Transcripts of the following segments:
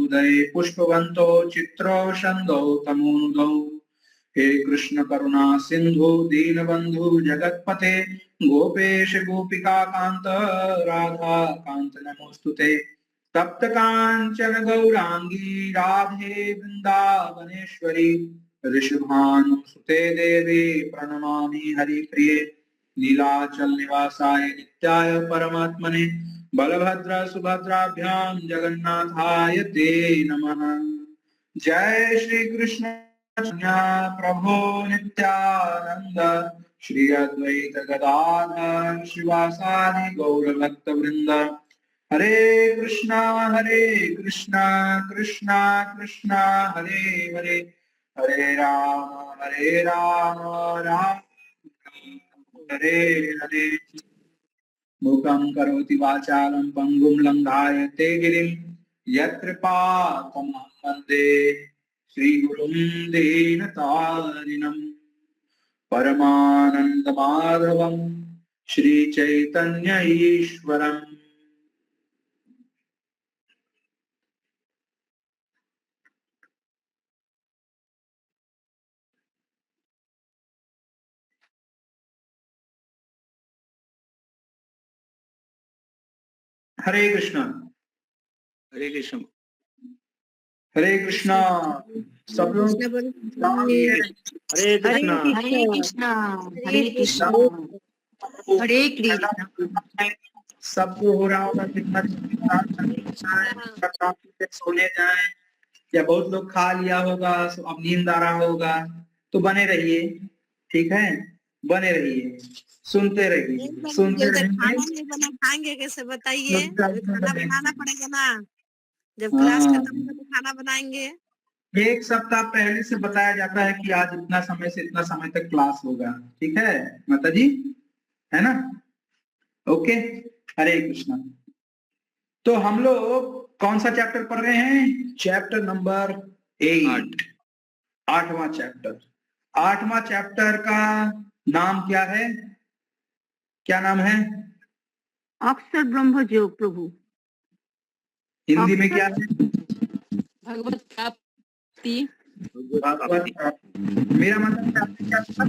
उदये पुष्पवंतो चित्रोषंदौ तमोनुदौ। हे कृष्ण करुणा सिंधु दीनबंधु जगतपते गोपेश गोपिका कांत राधा कांत नमोस्तुते। तप्त कांचन गौरांगी राधे वृंदावनेश्वरी ऋषभानुसुते देवी प्रणमामि हरिप्रिये। नीलाचल निवासाय नित्याय परमात्मने बलभद्र सुभद्राभ्याम जगन्नाथाय ते नमः। जय श्री कृष्ण प्रभो नित्यानंद श्री अद्वैत गदाधर शिवासादि गौर भक्त वृंद। हरे कृष्णा कृष्णा कृष्णा हरे हरे हरे राम राम हरे हरे। मूकं करोति वाचालं पंगुं लंघायते गिरिं यत्कृपातमहं वन्दे श्रीगुरुं दीनतारिणम्। परमानन्दमाधवं श्रीचैतन्य ईश्वरम्। हरे कृष्णा हरे कृष्ण हरे कृष्णा। सब लोग हरे कृष्णा हरे कृष्णा हरे कृष्णा हरे कृष्णा। सबको हो रहा होगा कितना सोने जाए या बहुत लोग खा लिया होगा, अब नींद आ रहा होगा, तो बने रहिए, ठीक है, बने रहिए, सुनते रहिए सुनते रहिए। खाना नहीं बना खाएंगे कैसे बताइए? खाना बनाना पड़ेगा ना, जब हाँ। क्लास खत्म होगा तो खाना बनाएंगे। एक सप्ताह पहले से बताया जाता है कि आज इतना समय से इतना समय तक क्लास होगा, ठीक है माता जी, है ना? ओके, हरे कृष्णा। तो हम लोग कौन सा चैप्टर पढ़ रहे हैं? चैप्टर नंबर 8, 8वां चैप्टर। 8वां चैप्टर का नाम क्या है? क्या नाम है? अक्षर ब्रह्म जो प्रभु। हिंदी में क्या है? भगवत प्राप्ति। मेरा मतलब क्या था?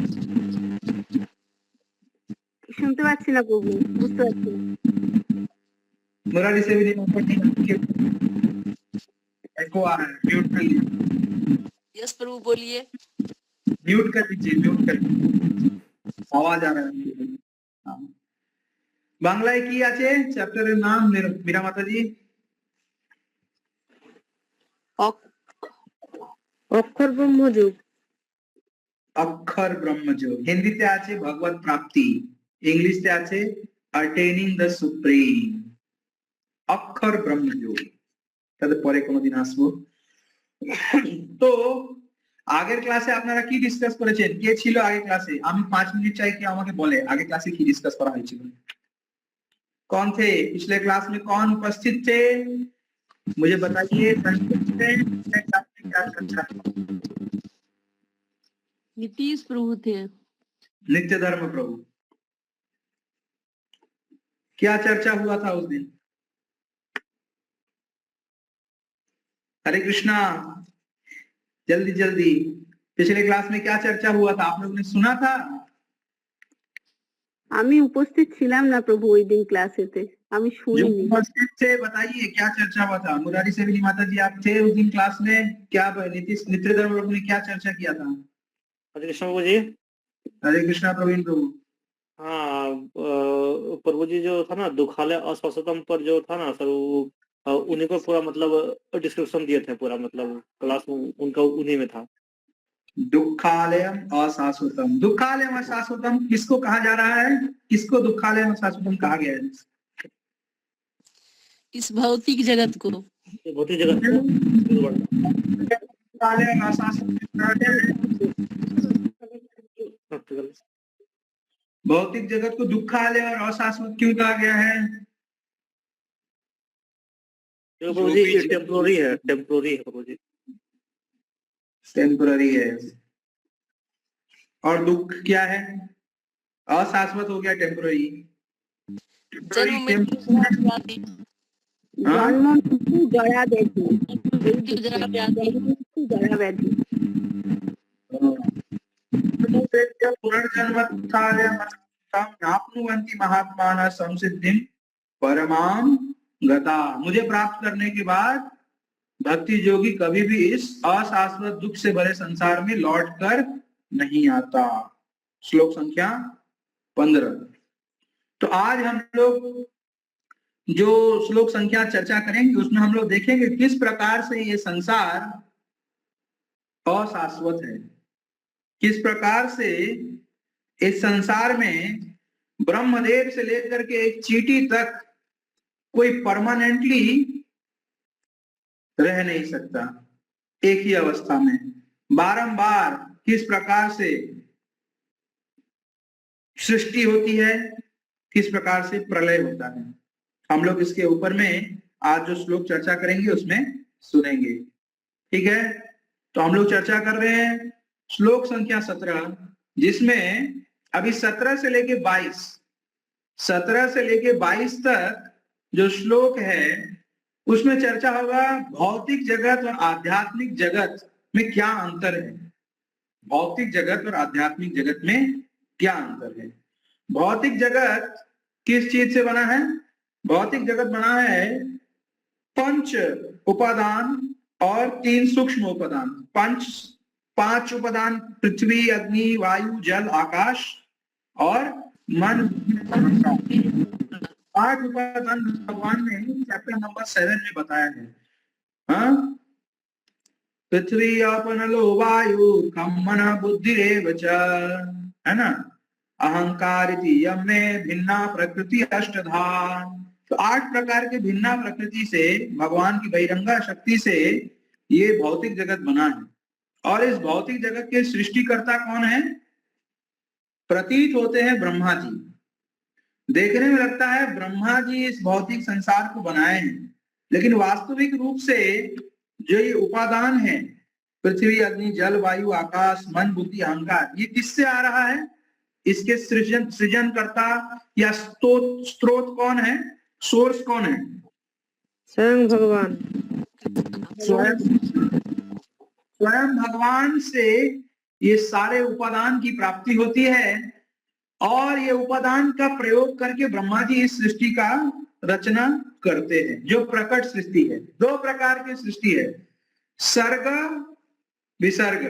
শুনতে পাচ্ছি না প্রভু, বুঝতে পারছি না। मुरारी से भी एको आ रहा है, म्यूट कर लीजिए। यस प्रभु बोलिए। म्यूट कर लीजिए, म्यूट कर लीजिए, आवाज आ रहा है। हाँ। बांग्लाয় কি আছে চ্যাপ্টারের নাম মীরা মাতাজি? অক্ষর ব্রহ্মযোগ। অক্ষর ব্রহ্মযোগ। হিন্দিতে আছে ভগবত প্রাপ্তি, ইংলিশে আছে অ্যাটেনিং দ্য সুপ্রিম। অক্ষর ব্রহ্মযোগ, তাহলে পরে কোনোদিন আসবো। তো আগের ক্লাসে আপনারা কি ডিসকাস করেছেন? কে ছিল আগের ক্লাসে? আমি 5 মিনিট চাই कि আমাকে বলে আগে ক্লাসে কি ডিসকাস করা হয়েছিল। कौन थे पिछले क्लास में? कौन उपस्थित थे? मुझे बताइए। नीतीश प्रभु थे। नित्य धर्म प्रभु। क्या चर्चा हुआ था उस दिन? हरे कृष्णा, जल्दी जल्दी, पिछले क्लास में क्या चर्चा हुआ था? आप लोगों ने सुना था? আমি উপস্থিত ছিলাম না প্রভু ওই দিন ক্লাসেতে, আমি শুনিনি। उपस्थित थे बताइए क्या चर्चा हुआ था? मुरारी सेवनी माता जी आप थे उस दिन क्लास में? क्या नीतीश नित्य धर्म प्रभु ने क्या चर्चा किया था? हरे कृष्ण प्रभु जी। हरे कृष्णा प्रवीण प्रभु। हाँ प्रभु जी जो था ना दुखालय अस्वास्थ्यम पर जो था ना सर, वो उन्हीं को पूरा मतलब डिस्क्रिप्शन दिए थे, पूरा मतलब क्लास में उनका उन्हीं में था। दुखालयम अशाश्वतम। दुखालयम अशाश्वतम किसको कहा जा रहा है? किसको दुखालयम अशाश्वतम कहा गया है? इस भौतिक जगत को। भौतिक जगत दुखालयम अशाश्वत, भौतिक जगत को दुखालय और अशाश्वत क्यों कहा गया है? प्रभु जी टेम्पोररी है, टेम्पोररी है प्रभु जी, टेम्पोररी है। और दुख क्या है? अशाश्वत हो गया टेम्पोररी। জন্ম মৃত্যু জরা ব্যাধি জরা ব্যাধি नाप्नुवन्ति महात्मानः संसिद्धिं परमां गता। मुझे प्राप्त करने के बाद भक्ति योगी कभी भी इस अशाश्वत दुख से भरे संसार में लौट कर नहीं आता। श्लोक संख्या 15। तो आज हम लोग जो श्लोक संख्या चर्चा करेंगे उसमें हम लोग देखेंगे किस प्रकार से ये संसार अशाश्वत है, किस प्रकार से इस संसार में ब्रह्मदेव से लेकर के एक चींटी तक कोई परमानेंटली रह नहीं सकता एक ही अवस्था में। बारंबार किस प्रकार से सृष्टि होती है, किस प्रकार से प्रलय होता है, हम लोग इसके ऊपर में आज जो श्लोक चर्चा करेंगे उसमें सुनेंगे। ठीक है, तो हम लोग चर्चा कर रहे हैं श्लोक संख्या 17, जिसमें अभी 17 से लेके 22 तक जो श्लोक है उसमें चर्चा होगा भौतिक जगत और आध्यात्मिक जगत में क्या अंतर है। भौतिक जगत और आध्यात्मिक जगत में क्या अंतर है। भौतिक जगत किस चीज से बना है? भौतिक जगत बना है 5 उपादान और 3 सूक्ष्म उपादान। 5 उपादान पृथ्वी, अग्नि, वायु, जल, आकाश और मन। 8 उपादान भगवान ने चैप्टर नंबर 7 में बताया है। हाँ, पृथ्वी आपनलो वायु कम मन बुद्धि रेव च, है ना, अहंकार यमे भिन्ना प्रकृति अष्टधा। तो 8 प्रकार के भिन्ना प्रकृति से भगवान की बहिरंगा शक्ति से ये भौतिक जगत बना है। और इस भौतिक जगत के सृष्टिकर्ता कौन है? प्रतीत होते हैं ब्रह्मा जी। देखने में लगता है ब्रह्मा जी इस भौतिक संसार को बनाए हैं, लेकिन वास्तविक रूप से जो ये उपादान है पृथ्वी, अग्नि, जल, वायु, आकाश, मन, बुद्धि, अहंकार, ये किससे आ रहा है? इसके सृजनकर्ता या स्रोत कौन है? सोर्स कौन है? स्वयं भगवान। स्वयं भगवान से ये सारे उपादान की प्राप्ति होती है और ये उपादान का प्रयोग करके ब्रह्मा जी इस सृष्टि का रचना करते हैं। जो प्रकट सृष्टि है, 2 प्रकार की सृष्टि है, सर्ग विसर्ग।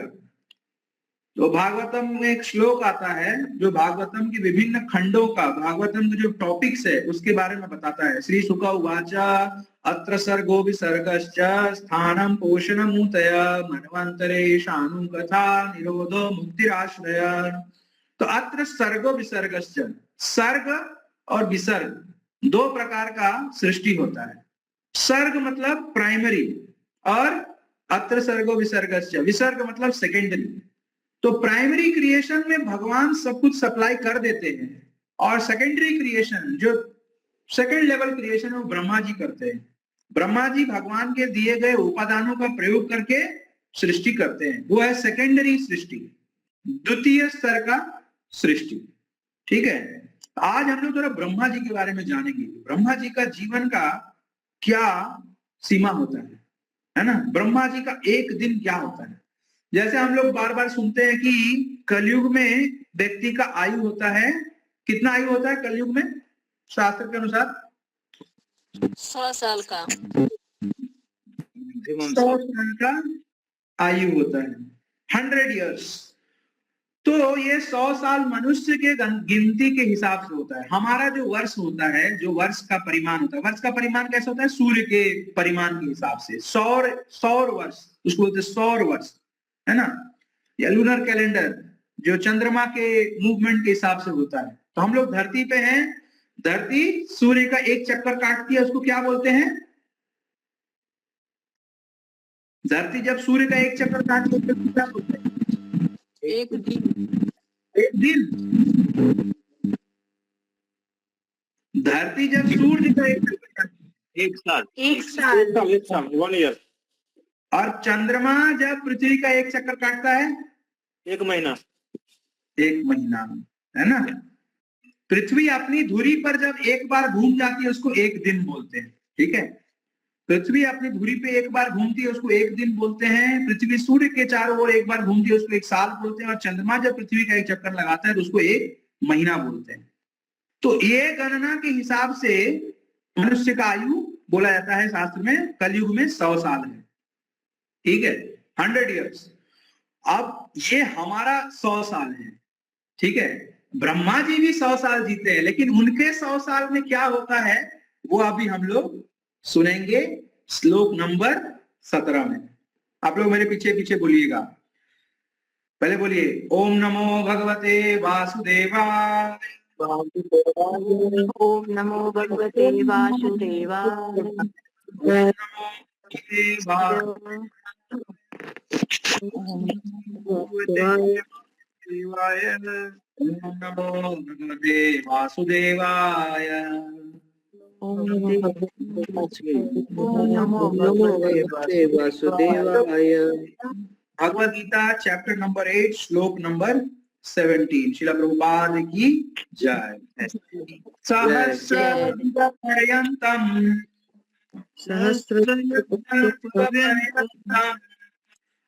तो भागवतम में एक श्लोक आता है जो भागवतम के विभिन्न खंडों का, भागवतम के जो टॉपिक्स है उसके बारे में बताता है। श्री शुक उवाच अत्र सर्गो विसर्गश्च स्थानं पोषणमुतय मनवंतरे शानु कथा निरोधो मुक्तिराश्रय। तो अत्र सर्गो विसर्गश्च, सर्ग और विसर्ग 2 प्रकार का सृष्टि होता है। सर्ग मतलब प्राइमरी और अत्र सर्गो विसर्गश्च, विसर्ग मतलब सेकेंडरी। तो प्राइमरी क्रिएशन में भगवान सब कुछ सप्लाई कर देते हैं और सेकेंडरी क्रिएशन, जो सेकेंड लेवल क्रिएशन है, वो ब्रह्मा जी करते हैं। ब्रह्मा जी भगवान के दिए गए उपादानों का प्रयोग करके सृष्टि करते हैं, वो है सेकेंडरी सृष्टि, द्वितीय स्तर का सृष्टि। ठीक है, आज हम लोग थोड़ा ब्रह्मा जी के बारे में जानेंगे। ब्रह्मा जी का जीवन का क्या सीमा होता है ना? ब्रह्मा जी का एक दिन क्या होता है? जैसे हम लोग बार बार सुनते हैं कि कलयुग में व्यक्ति का आयु होता है, कितना आयु होता है कलयुग में शास्त्र के अनुसार? 100 साल का 100 साल का आयु होता है, 100 इयर्स। तो ये 100 साल मनुष्य के गिनती के हिसाब से होता है। हमारा जो वर्ष होता है, जो वर्ष का परिमाण होता है, वर्ष का परिमाण कैसे होता है? सूर्य के परिमाण के हिसाब से। सौर वर्ष उसको बोलते हैं, सौर वर्ष, है ना। या लूनर कैलेंडर जो चंद्रमा के मूवमेंट के हिसाब से होता है। तो हम लोग धरती पे हैं, धरती सूर्य का एक चक्कर काटती है, उसको क्या बोलते हैं? धरती जब सूर्य का एक चक्कर काटती है तो क्या बोलते हैं? एक दिन। एक दिन। धरती जब सूर्य का एक चक्कर काटती है, एक साल 1 ईयर। और चंद्रमा जब पृथ्वी का एक चक्कर काटता है, 1 महीना। 1 महीना, है ना। पृथ्वी अपनी धुरी पर जब एक बार घूम जाती है उसको एक दिन बोलते हैं। ठीक है, पृथ्वी अपनी धुरी पे एक बार घूमती है उसको एक दिन बोलते हैं, पृथ्वी सूर्य के चारों ओर एक बार घूमती है उसको एक साल बोलते हैं, और चंद्रमा जब पृथ्वी का एक चक्कर लगाता है तो उसको एक महीना बोलते हैं। तो ये गणना के हिसाब से मनुष्य का आयु बोला जाता है शास्त्र में कलयुग में 100 साल है, ठीक है, 100 ईयर्स। अब ये हमारा 100 साल है, ठीक है। ब्रह्मा जी भी 100 साल जीते हैं, लेकिन उनके 100 साल में क्या होता है वो अभी हम लोग सुनेंगे श्लोक नंबर 17 में। आप लोग मेरे पीछे पीछे बोलिएगा, पहले बोलिए ओम नमो भगवते वासुदेवाय। ओम नमो भगवते वासुदेवाय। ओम नमो वासुदेवाय। ओम नमो भगवते वासुदेवाय। ओम नमो भगवते वासुदेवाय। भगवद गीता चैप्टर नंबर 8 श्लोक नंबर 17। श्रील प्रभुपाद की जय। सहस्रपर्यन्तम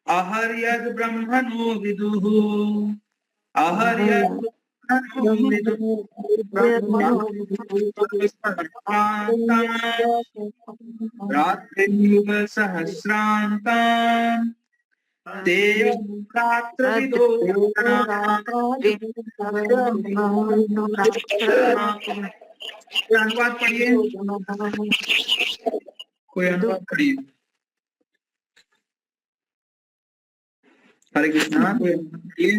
अहर्यद् ब्रह्मणो विदुः अहर्यद् ब्रह्मणो विदुः रात्रियुग सहस्रान्ताम् रात्रविदो अनुवाद पढ़िए, कोई अनुवाद पढ़िए। हरे कृष्णा, कोई अनुवाद पढ़िए,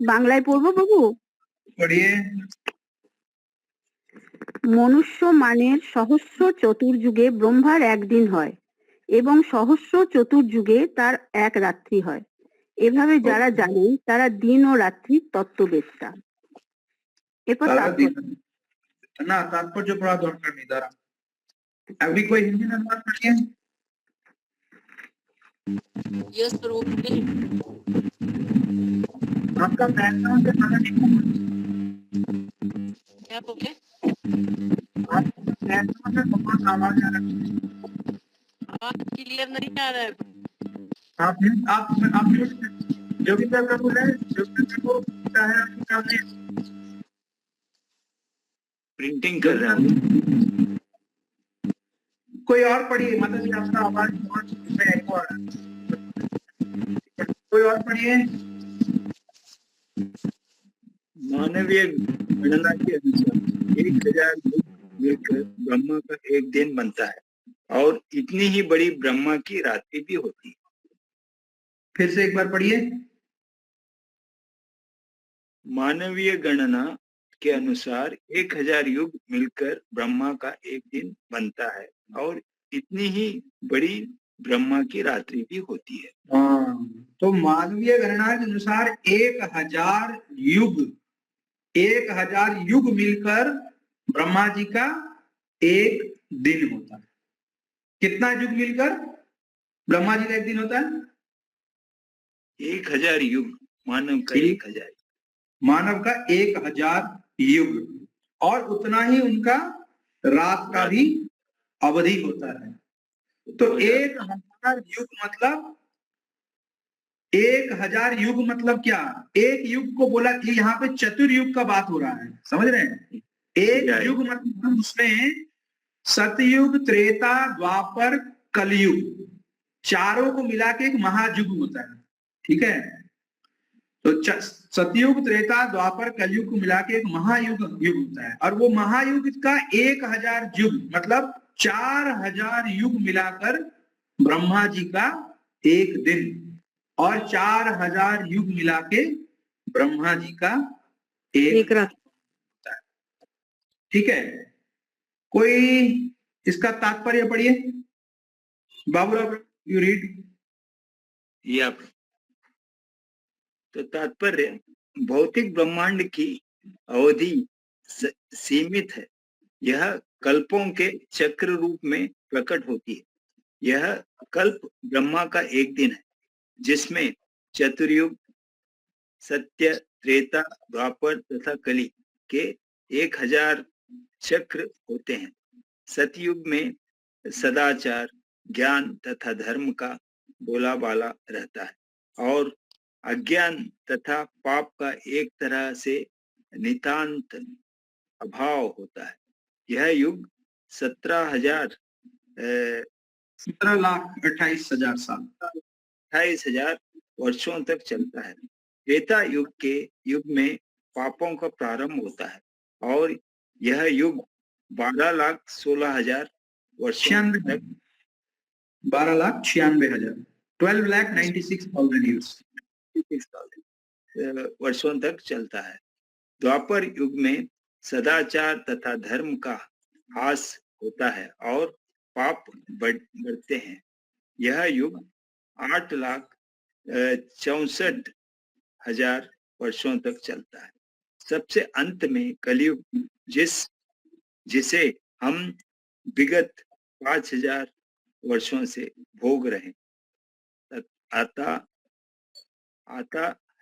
বাংলায় পড়বো বাবু? पढ़िए। মনুষ্য মানের সহস্র চতুর্যুগে ব্রহ্মার একদিন হয় এবং সহস্র চতুর্যুগে তার এক রাত্রি হয়। এভাবে যারা জানেন তারা দিন ও রাত্রির তত্ত্ববেত্তা। এরপর ना तात्पर्य पढ़ा दरकार नहीं दारा। अभी कोई हिंदी में अनुवाद पढ़िए। यस स्वरूप आपका बैकग्राउंड से पता नहीं क्या बोले? आपका बैकग्राउंड से बहुत आवाज आ रहा है। आवाज क्लियर नहीं आ रहा है। आप योगिता प्रभु है, योगिता प्रभु क्या है आपके सामने? प्रिंटिंग कर रहा हूँ। कोई और पढ़िए, मतलब कि आपका आवाज बहुत एको आ रहा है। कोई और पढ़िए। मानवीय गणना के अनुसार 1000 युग मिलकर ब्रह्मा का एक दिन बनता है और इतनी ही बड़ी ब्रह्मा की रात्रि भी होती है। फिर से एक बार पढ़िए। मानवीय गणना के अनुसार 1000 युग मिलकर ब्रह्मा का एक दिन बनता है और इतनी ही बड़ी ब्रह्मा की रात्रि भी होती है। हाँ, तो मानवीय गणना के अनुसार 1000 युग मिलकर ब्रह्मा जी का एक दिन होता है। कितना युग मिलकर ब्रह्मा जी का एक दिन होता है? 1000 युग, मानव का 1000, मानव का 1000 युग, और उतना ही उनका रात का भी अवधि होता है। तो 1000 युग मतलब 1000 युग मतलब क्या? एक युग को बोला कि यहाँ पे चतुर्युग का बात हो रहा है, समझ रहे हैं? एक युग मतलब उसमें सतयुग, त्रेता, द्वापर, कलयुग चारों को मिला के एक महायुग होता है, ठीक है। तो सतयुग, त्रेता, द्वापर, कलयुग को मिला के एक महायुग होता है, और वो महायुग का 1000 युग मतलब 4000 युग मिलाकर ब्रह्मा जी का एक दिन, और 4000 युग मिला के ब्रह्मा जी का एक रात होता है, ठीक है। कोई इसका तात्पर्य पढ़िए। Baburao, you read. या तो तात्पर्य, भौतिक ब्रह्मांड की अवधि सीमित है। यह कल्पों के चक्र रूप में प्रकट होती है। यह कल्प ब्रह्मा का एक दिन है जिसमें चतुर्युग, सत्य, त्रेता, द्वापर तथा कली के 1000 चक्र होते हैं। सतयुग में सदाचार, ज्ञान तथा धर्म का बोलाबाला रहता है और अज्ञान तथा पाप का एक तरह से नितांत अभाव होता है। यह युग 17,000 17,28,000 साल 28,000 वर्षों तक चलता है। त्रेता युग के युग में पापों का प्रारंभ होता है और यह युग 12,16,000 वर्षों तक 12,96,000 12,96,000 years वर्षों तक चलता है। द्वापर युग में सदाचार तथा धर्म का ह्रास होता है और पाप बढ़ते हैं। यह युग 8,64,000 वर्षों तक चलता है। सबसे अंत में कलयुग जिसे हम विगत 5,000 वर्षों से भोग रहे आता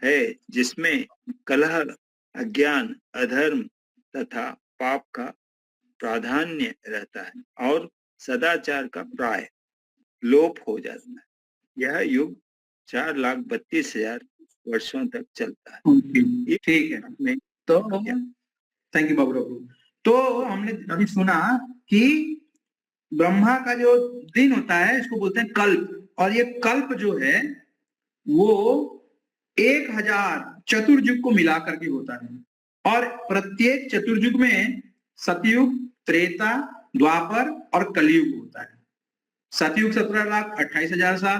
है, जिसमें कलह, अज्ञान, अधर्म तथा पाप का प्राधान्य रहता है और सदाचार का प्राय लोप हो जाता है। यह युग 4,32,000 वर्षों तक चलता है। ठीक है। तो थैंक यू बाबू बाबू। तो हमने अभी सुना कि ब्रह्मा का जो दिन होता है इसको बोलते हैं कल्प, और ये कल्प जो है वो 1,000 चतुर्युग को मिला करके होता है और प्रत्येक चतुर्युग में सतयुग, त्रेता, द्वापर और कलयुग होता है। सतयुग 17,28,000 साल,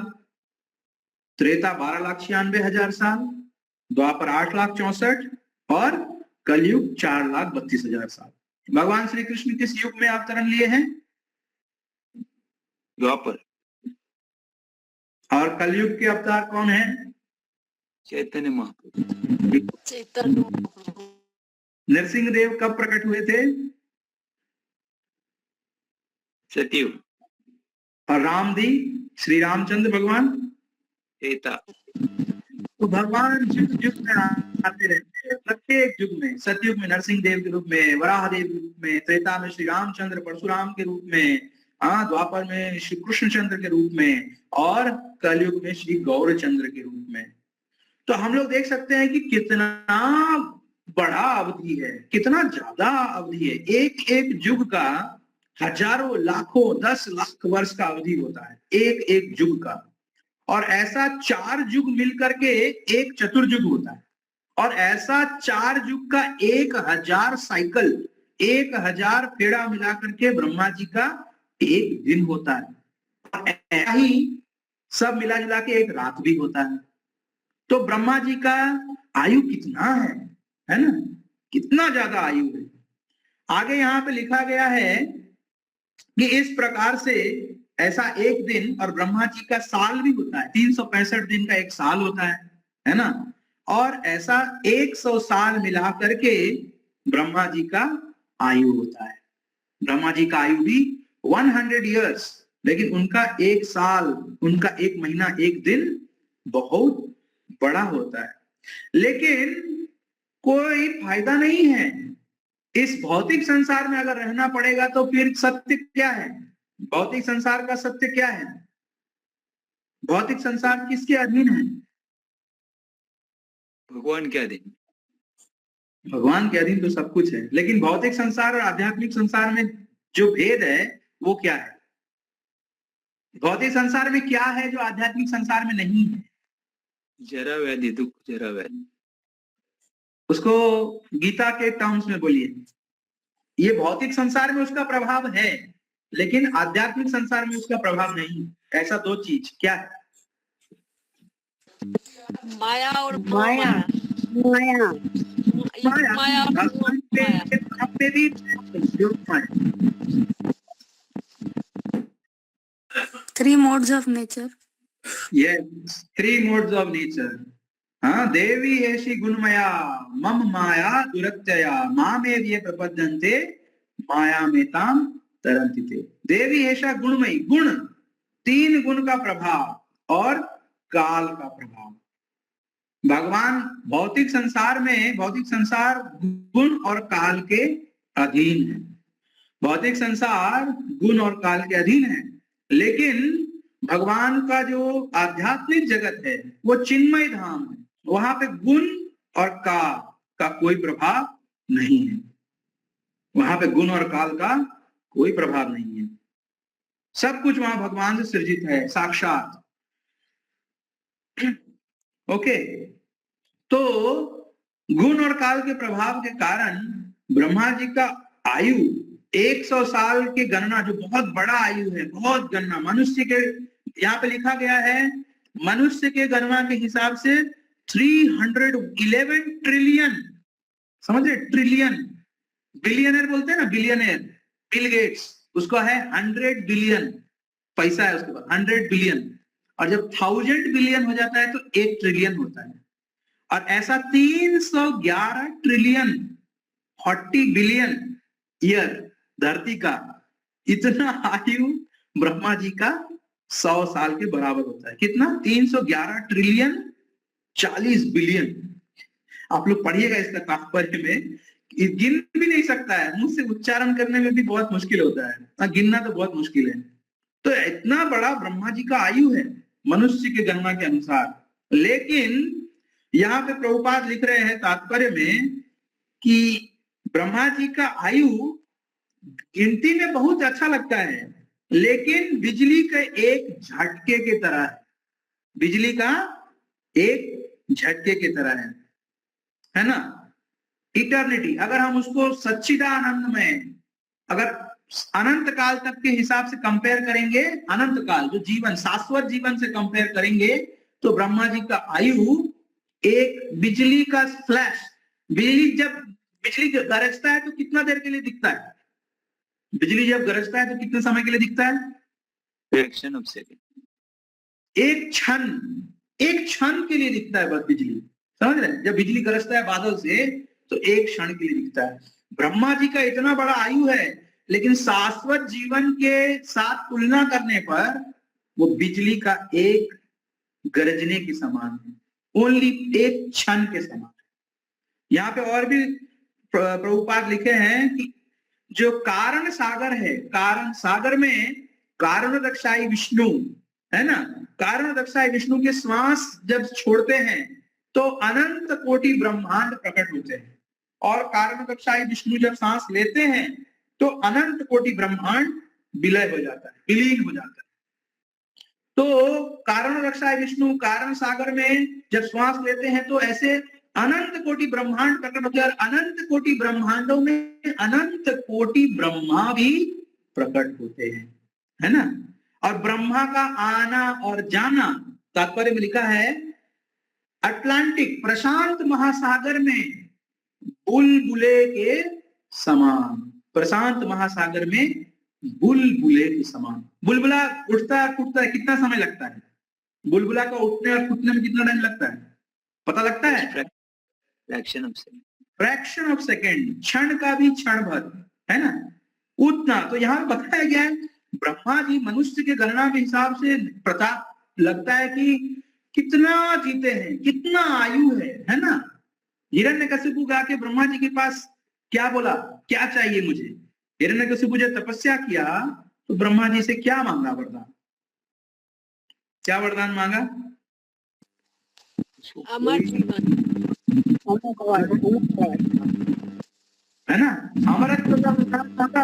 त्रेता 12,96,000 साल, द्वापर 8,64,000 और कलयुग 4,32,000 साल। भगवान श्री कृष्ण किस युग में अवतरण लिए हैं? द्वापर। और कलयुग के अवतार कौन है? चैतन्य महाप्रभु। नरसिंह देव कब प्रकट हुए थे? सतयुग। और रामदी, श्री रामचंद्र भगवान? त्रेता। तो भगवान युग युग में आते रहते हैं, प्रत्येक युग में। सतयुग में नरसिंह देव के रूप में, वराह देव के रूप में, त्रेता में श्री रामचंद्र परशुराम के रूप में, द्वापर में श्री कृष्णचंद्र के रूप में और कलयुग में श्री गौरचंद्र के रूप में। तो हम लोग देख सकते हैं कि कितना बड़ा अवधि है, कितना ज्यादा अवधि है। एक एक युग का हजारों, लाखों, 10 लाख वर्ष का अवधि होता है एक एक युग का। और ऐसा 4 युग मिलकर के एक चतुर्युग होता है और ऐसा 4 युग का 1,000 साइकिल, 1,000 फेरा मिलाकर के ब्रह्मा जी का एक दिन होता है। और ऐसा ही सब मिला जुला के एक रात भी होता है। तो ब्रह्मा जी का आयु कितना है ना, कितना ज्यादा आयु है। आगे यहाँ पे लिखा गया है कि इस प्रकार से ऐसा एक दिन, और ब्रह्मा जी का साल भी होता है, 365 दिन का एक साल होता है ना। और ऐसा 100 साल मिला करके ब्रह्मा जी का आयु होता है। ब्रह्मा जी का आयु भी 100 years, लेकिन उनका एक साल, उनका एक महीना, एक दिन बहुत बड़ा होता है। लेकिन कोई फायदा नहीं है। इस भौतिक संसार में अगर रहना पड़ेगा तो फिर सत्य क्या है? भौतिक संसार का सत्य क्या है? भौतिक संसार किसके अधीन है? भगवान के अधीन। भगवान के अधीन तो सब कुछ है, लेकिन भौतिक संसार और आध्यात्मिक संसार में जो भेद है वो क्या है? भौतिक संसार में क्या है जो आध्यात्मिक संसार में नहीं है? जरा व्याधि, दुख, जरा व्याधि। उसको गीता के टर्म्स में बोलिए। ये भौतिक संसार में उसका प्रभाव है, लेकिन आध्यात्मिक संसार में उसका प्रभाव नहीं। ऐसा 2 चीज क्या है? माया और माया, माया, माया और भगवान के अपने भी Three modes of nature. Yes, 3 modes of nature. हाँ, देवी ऐसी गुणमया मम माया दुरत्यया मामे ये प्रपद्यन्ते माया में ताम तरन्ति ते। देवी ऐसा गुणमयी, गुण 3 गुण का प्रभाव और काल का प्रभाव। भगवान भौतिक संसार में, भौतिक संसार गुण और काल के अधीन है। भौतिक संसार गुण और काल के अधीन है, लेकिन भगवान का जो आध्यात्मिक जगत है वो चिन्मय धाम है, वहां पे गुण और काल का कोई प्रभाव नहीं है, वहां पे गुण और काल का कोई प्रभाव नहीं है, सब कुछ वहां भगवान से सृजित है साक्षात। ओके, तो गुण और काल के प्रभाव के कारण ब्रह्मा जी का आयु 100 साल की गणना, जो बहुत बड़ा आयु है, बहुत गणना मनुष्य के, यहाँ पे लिखा गया है मनुष्य के गणना के हिसाब से 311 ट्रिलियन, समझे, ट्रिलियन, बिलियनर बोलते हैं ना, बिलियनर, बिल गेट्स, उसका है 100 बिलियन, पैसा है उसके पास 100 बिलियन, और जब 1000 बिलियन हो जाता है तो 1 ट्रिलियन होता है, और ऐसा 311 ट्रिलियन 40 बिलियन ईयर धरती का, इतना आयु ब्रह्मा जी का 100 साल के बराबर होता है। कितना? 311 ट्रिलियन 40 बिलियन। आप लोग पढ़िएगा इसका तात्पर्य में, गिन भी नहीं सकता है, मुंह से उच्चारण करने में भी बहुत मुश्किल होता है, गिनना तो बहुत मुश्किल है। तो इतना बड़ा ब्रह्मा जी का आयु है मनुष्य की गणना के अनुसार, लेकिन यहाँ पे प्रभुपाद लिख रहे हैं तात्पर्य में कि ब्रह्मा जी का आयु गिनती में बहुत अच्छा लगता है, लेकिन बिजली के एक झटके की तरह है, बिजली का एक झटके की तरह है ना। इटर्निटी, अगर हम उसको सच्चिदानंद में, अगर अनंत काल तक के हिसाब से कंपेयर करेंगे, अनंत काल जो जीवन, शाश्वत जीवन से कंपेयर करेंगे, तो ब्रह्मा जी का आयु एक बिजली का फ्लैश, बिजली गरजता है तो कितना देर के लिए दिखता है, बिजली जब गरजता है तो कितने समय के लिए दिखता है? फ्रैक्शन ऑफ सेकंड, एक क्षण के लिए दिखता है बस बिजली, समझ रहे हैं? जब बिजली गरजता है बादल से तो एक क्षण के लिए दिखता है। ब्रह्मा जी का इतना बड़ा आयु है, लेकिन शाश्वत जीवन के साथ तुलना करने पर वो बिजली का एक गरजने के समान है, ओनली एक क्षण के समान। यहाँ पे और भी प्रभुपाद लिखे हैं कि जो कारण सागर है, कारण सागर में कारण रक्षाई विष्णु है ना, कारण रक्षाई विष्णु के श्वास जब छोड़ते हैं तो अनंत कोटि ब्रह्मांड प्रकट होते हैं, और कारण रक्षाई विष्णु जब सांस लेते हैं तो अनंत कोटि ब्रह्मांड विलय हो जाता है, विलीन हो जाता है। तो कारण रक्षाई विष्णु कारण सागर में जब श्वास लेते हैं तो ऐसे अनंत कोटि ब्रह्मांड प्रकट होते हैं, और अनंत कोटि ब्रह्मांडों में अनंत कोटि ब्रह्मा भी प्रकट होते हैं, है ना। और ब्रह्मा का आना और जाना, तात्पर्य में लिखा है अटलांटिक प्रशांत महासागर में बुलबुले के समान, प्रशांत महासागर में बुलबुले के समान। बुलबुला उठता है फूटता है, कितना समय लगता है? बुलबुला का उठने और फूटने में कितना टाइम लगता है, पता लगता है? Fraction of second, fraction of second, क्षण का भी क्षण भर, है ना, उतना। तो यहाँ बताया गया है ब्रह्मा जी मनुष्य के गणना के हिसाब से प्रताप लगता है कि कितना जीते हैं, कितना आयु है ना। हिरण्यकशिपु आके ब्रह्मा जी के पास क्या बोला, क्या चाहिए मुझे? हिरण्यकशिपु जब तपस्या किया तो ब्रह्मा जी से क्या मांगा वरदान, क्या वरदान मांगा? अमर जीवन, है ना, अमरत्व का वरदान मांगा।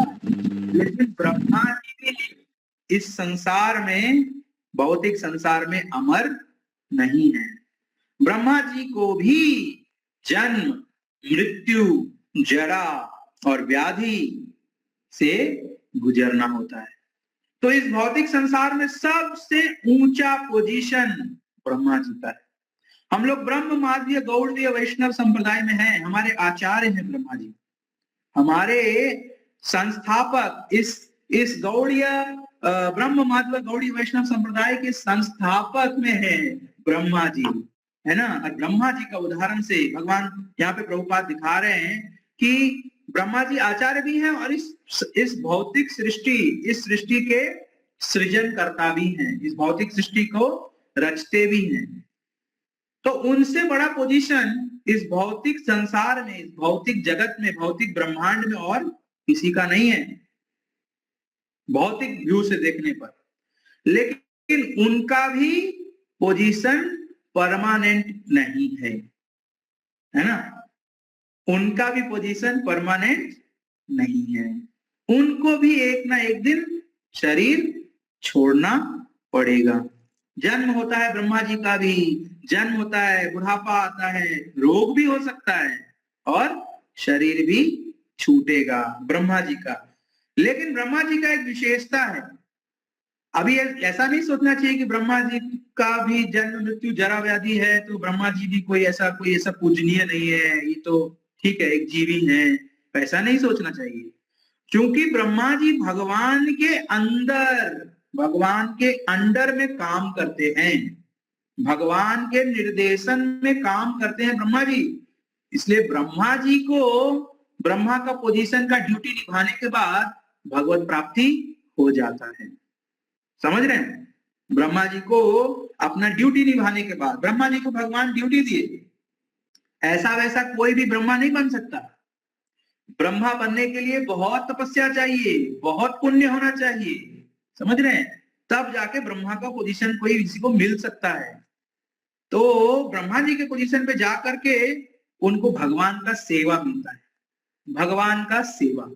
लेकिन ब्रह्मा जी भी इस संसार में, भौतिक संसार में अमर नहीं है। ब्रह्मा जी को भी जन्म, मृत्यु, जरा और व्याधि से गुजरना होता है। तो इस भौतिक संसार में सबसे ऊंचा पोजीशन ब्रह्मा जी का है। हम लोग ब्रह्म माध्य गौड़ीय वैष्णव संप्रदाय में हैं, हमारे आचार्य हैं ब्रह्मा जी, हमारे संस्थापक, इस गौड़ीय ब्रह्म माध्य गौड़ी वैष्णव संप्रदाय के संस्थापक में है ब्रह्मा जी, है ना। और ब्रह्मा जी का उदाहरण से भगवान यहाँ पे प्रभुपाद दिखा रहे हैं कि ब्रह्मा जी आचार्य भी हैं और इस भौतिक सृष्टि, इस सृष्टि के सृजनकर्ता भी हैं, इस भौतिक सृष्टि को रचते भी हैं। तो उनसे बड़ा पोजीशन इस भौतिक संसार में, इस भौतिक जगत में, भौतिक ब्रह्मांड में और किसी का नहीं है, भौतिक व्यू से देखने पर। लेकिन उनका भी पोजीशन परमानेंट नहीं है ना, उनका भी पोजीशन परमानेंट नहीं है, उनको भी एक ना एक दिन शरीर छोड़ना पड़ेगा। जन्म होता है ब्रह्मा जी का भी, जन्म होता है, बुढ़ापा आता है, रोग भी हो सकता है और शरीर भी छूटेगा ब्रह्मा जी का। लेकिन ब्रह्मा जी का एक विशेषता है, अभी ऐसा नहीं सोचना चाहिए कि ब्रह्मा जी का भी जन्म मृत्यु जरा व्याधि है तो ब्रह्मा जी भी कोई ऐसा पूजनीय नहीं है, ये तो ठीक है एक जीवी है, ऐसा नहीं सोचना चाहिए। क्योंकि ब्रह्मा जी भगवान के अंडर में काम करते हैं, भगवान के निर्देशन में काम करते हैं ब्रह्मा जी। इसलिए ब्रह्मा जी को ब्रह्मा का पोजीशन का ड्यूटी निभाने के बाद भगवत प्राप्ति हो जाता है। समझ रहे हैं? ब्रह्मा जी को अपना ड्यूटी निभाने के बाद, ब्रह्मा जी को भगवान ड्यूटी दिए, ऐसा वैसा कोई भी ब्रह्मा नहीं बन सकता। ब्रह्मा बनने के लिए बहुत तपस्या चाहिए, बहुत पुण्य होना चाहिए, समझ रहे हैं? तब जाके ब्रह्मा का पोजीशन कोई किसी को मिल सकता है। तो ब्रह्मा जी के पोजीशन पे जा करके उनको भगवान का सेवा मिलता है, भगवान का सेवा।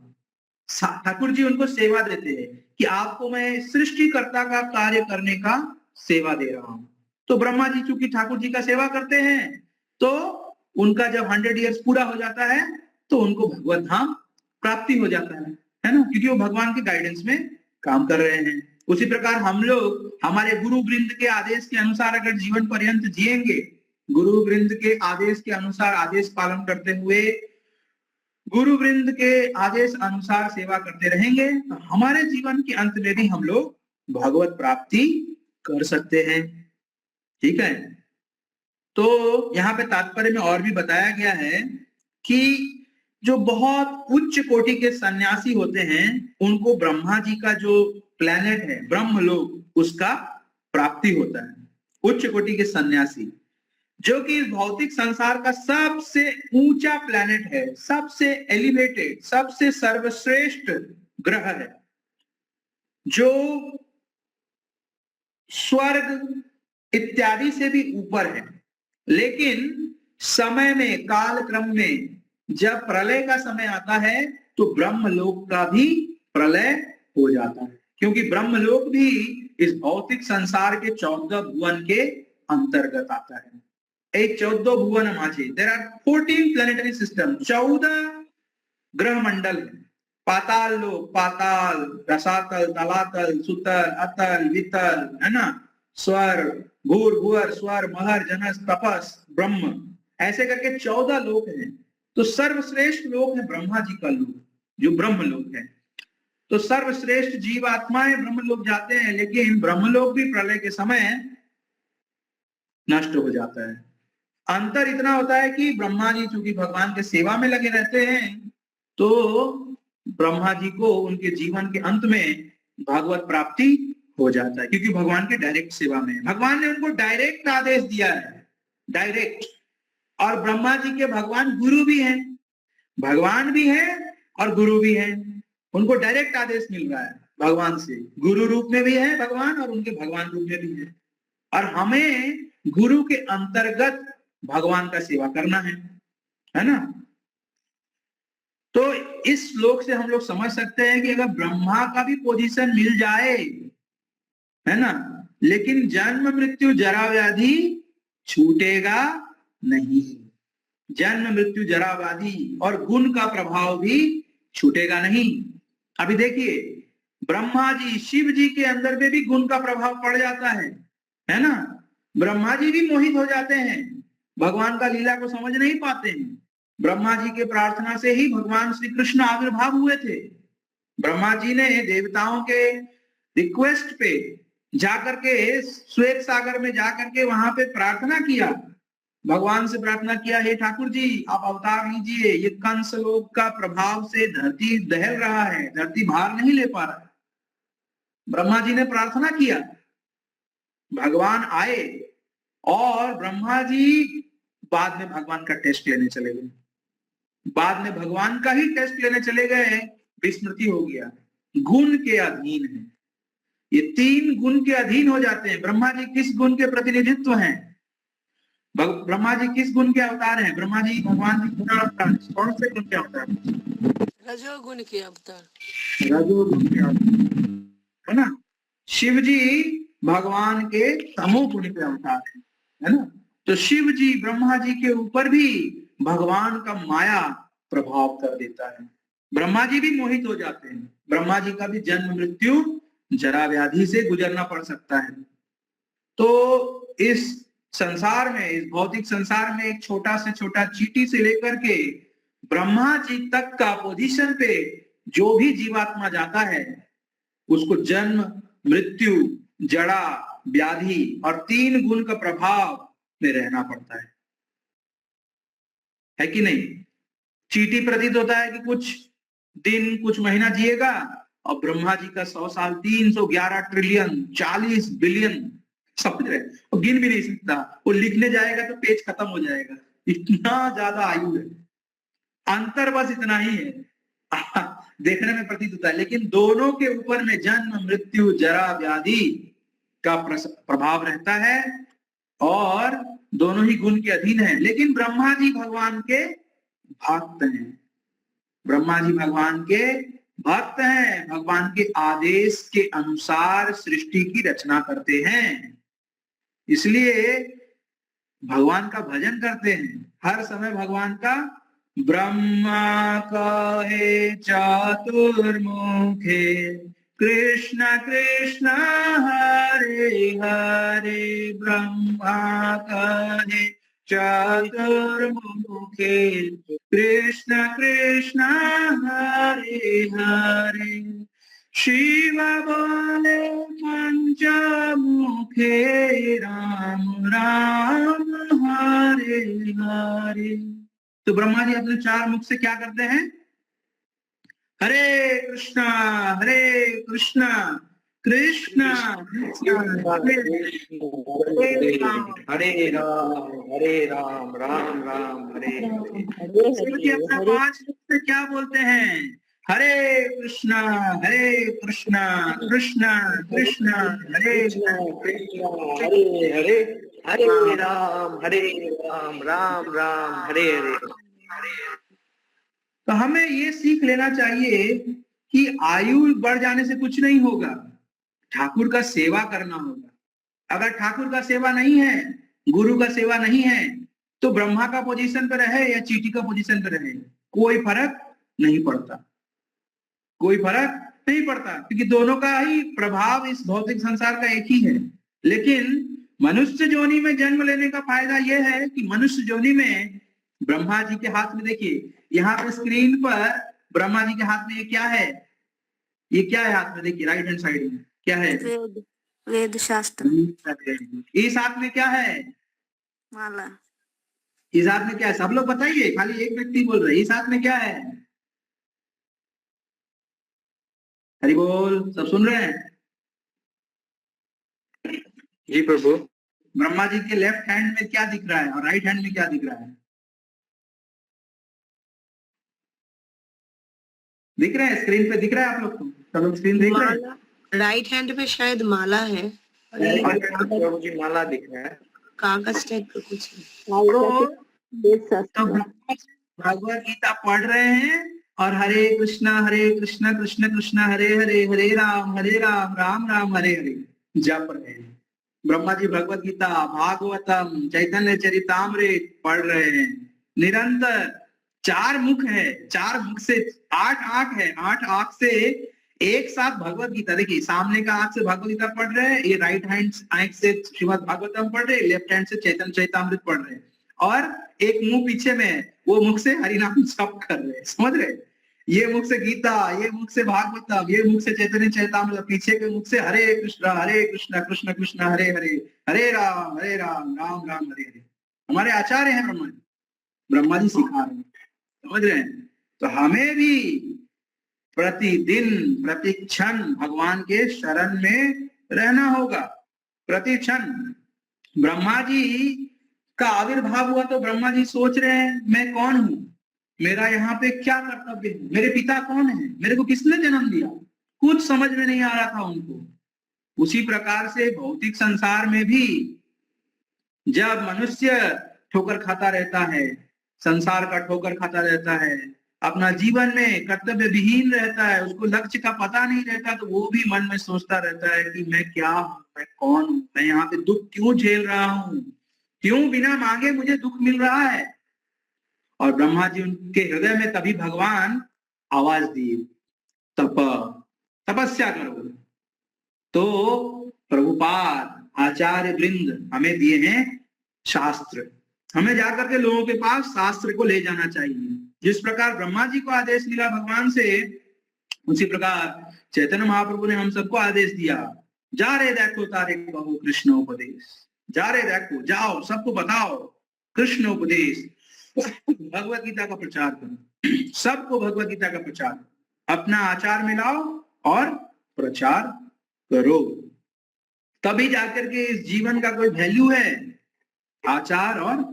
ठाकुर जी उनको सेवा देते हैं कि आपको मैं सृष्टिकर्ता का कार्य करने का सेवा दे रहा हूं। तो ब्रह्मा जी चूंकि ठाकुर जी का सेवा करते हैं तो उनका जब 100 ईयर्स पूरा हो जाता है तो उनको भगवत धाम प्राप्ति हो जाता है ना, क्योंकि वो भगवान के गाइडेंस में काम कर रहे हैं। उसी प्रकार हम लोग हमारे गुरु वृंद के आदेश के अनुसार अगर जीवन पर्यंत जिएंगे, गुरु वृंद के आदेश के अनुसार आदेश पालन करते हुए गुरु वृंद के आदेश अनुसार सेवा करते रहेंगे तो हमारे जीवन के अंत में भी हम लोग भगवत प्राप्ति कर सकते हैं। ठीक है, तो यहाँ पे तात्पर्य में और भी बताया गया है कि जो बहुत उच्च कोटि के सन्यासी होते हैं उनको ब्रह्मा जी का जो प्लेनेट है ब्रह्मलोक, उसका प्राप्ति होता है। उच्च कोटि के सन्यासी जो कि इस भौतिक संसार का सबसे ऊंचा प्लेनेट है, सबसे एलिवेटेड, सबसे सर्वश्रेष्ठ ग्रह है, जो स्वर्ग इत्यादि से भी ऊपर है। लेकिन समय में, काल क्रम में जब प्रलय का समय आता है तो ब्रह्मलोक का भी प्रलय हो जाता है, क्योंकि ब्रह्मलोक भी इस भौतिक संसार के 14 भुवन के अंतर्गत आता है। 14 भुवन माझे, देयर आर 14 प्लैनेटरी सिस्टम, 14 ग्रह मंडल है। पाताल लोक, पाताल, रसातल, तलातल, सुतल, अतल, वितल, है ना, स्वर, भूर, भुवर, स्वर, महर, जनस, तपस, ब्रह्म, ऐसे करके 14 लोक हैं। तो सर्वश्रेष्ठ लोक है ब्रह्मा जी का लोक, जो ब्रह्मलोक है। तो सर्वश्रेष्ठ जीव आत्माएं ब्रह्मलोक जाते हैं, लेकिन ब्रह्मलोक भी प्रलय के समय नष्ट हो जाता है। अंतर इतना होता है कि ब्रह्मा जी चूंकि भगवान के सेवा में लगे रहते हैं तो ब्रह्मा जी को उनके जीवन के अंत में भगवत प्राप्ति हो जाता है, क्योंकि भगवान के डायरेक्ट सेवा में भगवान ने उनको डायरेक्ट आदेश दिया है, डायरेक्ट। और ब्रह्मा जी के भगवान गुरु भी हैं, भगवान भी हैं और गुरु भी हैं, उनको डायरेक्ट आदेश मिल रहा है भगवान से, गुरु रूप में भी है भगवान और उनके भगवान रूप में भी है। और हमें गुरु के अंतर्गत भगवान का सेवा करना है ना। तो इस श्लोक से हम लोग समझ सकते हैं कि अगर ब्रह्मा का भी पोजीशन मिल जाए, है ना, लेकिन जन्म मृत्यु जरा व्याधि छूटेगा नहीं, जन्म मृत्यु जरा व्याधि और गुण का प्रभाव भी छूटेगा नहीं। अभी देखिए ब्रह्मा जी, शिव जी के अंदर में भी गुण का प्रभाव पड़ जाता है ना। ब्रह्मा जी भी मोहित हो जाते हैं, भगवान का लीला को समझ नहीं पाते हैं। ब्रह्मा जी के प्रार्थना से ही भगवान श्री कृष्ण आविर्भाव हुए थे। ब्रह्मा जी ने देवताओं के रिक्वेस्ट पे जाकर के श्वेत सागर में जाकर के वहां पे प्रार्थना किया, भगवान से प्रार्थना किया, हे ठाकुर जी आप अवतार लीजिए, ये कंस लोक का प्रभाव से धरती दहल रहा है, धरती भार नहीं ले पा रहा है। ब्रह्मा जी ने प्रार्थना किया, भगवान आए और ब्रह्मा जी बाद में भगवान का टेस्ट लेने चले गए, बाद में भगवान का ही टेस्ट लेने चले गए, विस्मृति हो गया, गुण के अधीन है। ये 3 गुण के अधीन हो जाते हैं। ब्रह्मा जी किस गुण के प्रतिनिधित्व हैं? ब्रह्मा जी किस गुण के अवतार हैं? ब्रह्मा जी भगवान जी कितना अवतार है? कौन से गुण के अवतार हैं? रजोगुण के अवतार। रजोगुण के अवतार है ना। शिव जी भगवान के तमो गुण के अवतार है ना। तो शिव जी ब्रह्मा जी के ऊपर भी भगवान का माया प्रभाव कर देता है। ब्रह्मा जी भी मोहित हो जाते हैं। ब्रह्मा जी का भी जन्म मृत्यु जरा व्याधि से गुजरना पड़ सकता है। तो इस संसार में, इस भौतिक संसार में एक छोटा से छोटा चींटी से लेकर के ब्रह्मा जी तक का पोजीशन पे जो भी जीवात्मा जाता है उसको जन्म मृत्यु जड़ा व्याधि और 3 गुण का प्रभाव में रहना पड़ता है कि नहीं? चींटी प्रतीत होता है कि कुछ दिन कुछ महीना जिएगा और ब्रह्मा जी का 100 साल 311 ट्रिलियन 40 बिलियन, समझ रहे? वो गिन भी नहीं सकता। वो लिखने जाएगा तो पेज खत्म हो जाएगा, इतना ज्यादा आयु है। अंतर बस इतना ही है देखने में प्रतीत होता है, लेकिन दोनों के ऊपर में जन्म मृत्यु जरा व्याधि का प्रभाव रहता है और दोनों ही गुण के अधीन है। लेकिन ब्रह्मा जी भगवान के भक्त हैं। ब्रह्मा जी भगवान के भक्त हैं, भगवान के आदेश के अनुसार सृष्टि की रचना करते हैं, इसलिए भगवान का भजन करते हैं हर समय। भगवान का ब्रह्मा कहे चतुर्मुखे कृष्ण कृष्ण हरे हरे, ब्रह्मा कहे चतुर्मुखे कृष्ण कृष्ण हरे हरे, शिव बोले पंचमुखे राम राम हरे हरे। तो ब्रह्मा जी अपने 4 मुख से क्या करते हैं? हरे कृष्णा कृष्णा हरे राम राम राम हरे हरे। अपना 5 मुख से क्या बोलते हैं? हरे कृष्णा कृष्णा कृष्णा हरे हरे हरे, हरे राम राम राम हरे हरे। तो हमें ये सीख लेना चाहिए कि आयु बढ़ जाने से कुछ नहीं होगा, ठाकुर का सेवा करना होगा। अगर ठाकुर का सेवा नहीं है, गुरु का सेवा नहीं है, तो ब्रह्मा का पोजीशन पर रहे या चींटी का पोजीशन पर रहे, कोई फर्क नहीं पड़ता, कोई फर्क नहीं पड़ता, क्योंकि दोनों का ही प्रभाव इस भौतिक संसार का एक ही है। लेकिन मनुष्य योनि में जन्म लेने का फायदा यह है कि मनुष्य योनि में ब्रह्मा जी के हाथ में, देखिए यहाँ पे स्क्रीन पर ब्रह्मा जी के हाथ में ये क्या है? ये क्या है हाथ में? देखिए राइट हैंड साइड में क्या है? वेद शास्त्र। इस हाथ में क्या है? माला। इस हाथ में क्या है? सब लोग बताइए, खाली एक व्यक्ति बोल रहे। इस हाथ में क्या है? हरि बोल, सब सुन रहे हैं? जी प्रभु। ब्रह्मा जी के लेफ्ट हैंड में क्या दिख रहा है और राइट हैंड में क्या दिख रहा है? दिख रहा है? स्क्रीन पे दिख रहा है आप लोग को? सब लोग स्क्रीन देख रहे हैं? राइट हैंड पे शायद माला है, प्रभु जी माला दिख रहा है, कागज टाइप का कुछ है। तो भगवत गीता पढ़ रहे हैं और हरे कृष्णा कृष्ण कृष्ण हरे हरे, हरे राम राम राम हरे हरे जप रहे हैं। ब्रह्मा जी भगवत गीता, भागवतम, चैतन्य चरितामृत पढ़ रहे हैं निरंतर। 4 मुख है, 4 मुख से 8 आंख है, 8 आंख से एक साथ भगवत गीता, देखिए सामने का आंख से भगवत गीता पढ़ रहे हैं, ये राइट हैंड आंख से श्रीमद् भागवतम पढ़ रहे हैं, लेफ्ट हैंड से चैतन्य चरितामृत पढ़ रहे हैं, और एक मुंह पीछे में है, वो मुख से हरिनाम जप कर रहे हैं, समझ रहे? ये मुख से गीता, ये मुख से भागवतम, ये मुख से चैतन्य चरितामृत, पीछे के मुख से हरे कृष्ण कृष्ण कृष्ण हरे हरे, हरे राम राम राम हरे हरे। हमारे आचार्य हैं ब्रह्मा जी सिखा रहे हैं, समझ रहे हैं? तो हमें भी प्रतिदिन प्रति क्षण भगवान के शरण में रहना होगा, प्रति क्षण। ब्रह्मा जी का आविर्भाव हुआ तो ब्रह्मा जी सोच रहे हैं मैं कौन हूं, मेरा यहाँ पे क्या कर्तव्य है, मेरे पिता कौन है, मेरे को किसने जन्म दिया, कुछ समझ में नहीं आ रहा था उनको। उसी प्रकार से भौतिक संसार में भी जब मनुष्य ठोकर खाता रहता है, संसार का ठोकर खाता रहता है, अपना जीवन में कर्तव्य विहीन रहता है, उसको लक्ष्य का पता नहीं रहता, तो वो भी मन में सोचता रहता है कि मैं क्या हूँ, मैं कौन हूँ, मैं यहाँ पे दुख क्यों झेल रहा हूँ, क्यों बिना मांगे मुझे दुख मिल रहा है। और ब्रह्मा जी उनके हृदय में तभी भगवान आवाज दिए, तपस्या करो। तो प्रभुपाद आचार्य वृंद हमें दिए हैं शास्त्र, हमें जाकर के लोगों के पास शास्त्र को ले जाना चाहिए। जिस प्रकार ब्रह्मा जी को आदेश मिला भगवान से, उसी प्रकार चैतन्य महाप्रभु ने हम सबको आदेश दिया, जा रे देखो तारे बहु कृष्ण उपदेश, जा रे देखो, जाओ सबको बताओ कृष्ण उपदेश, भगवत गीता का प्रचार करो, सबको भगवत गीता का प्रचार, अपना आचार में लाओ और प्रचार करो, तभी जाकर के इस जीवन का कोई वैल्यू है। आचार और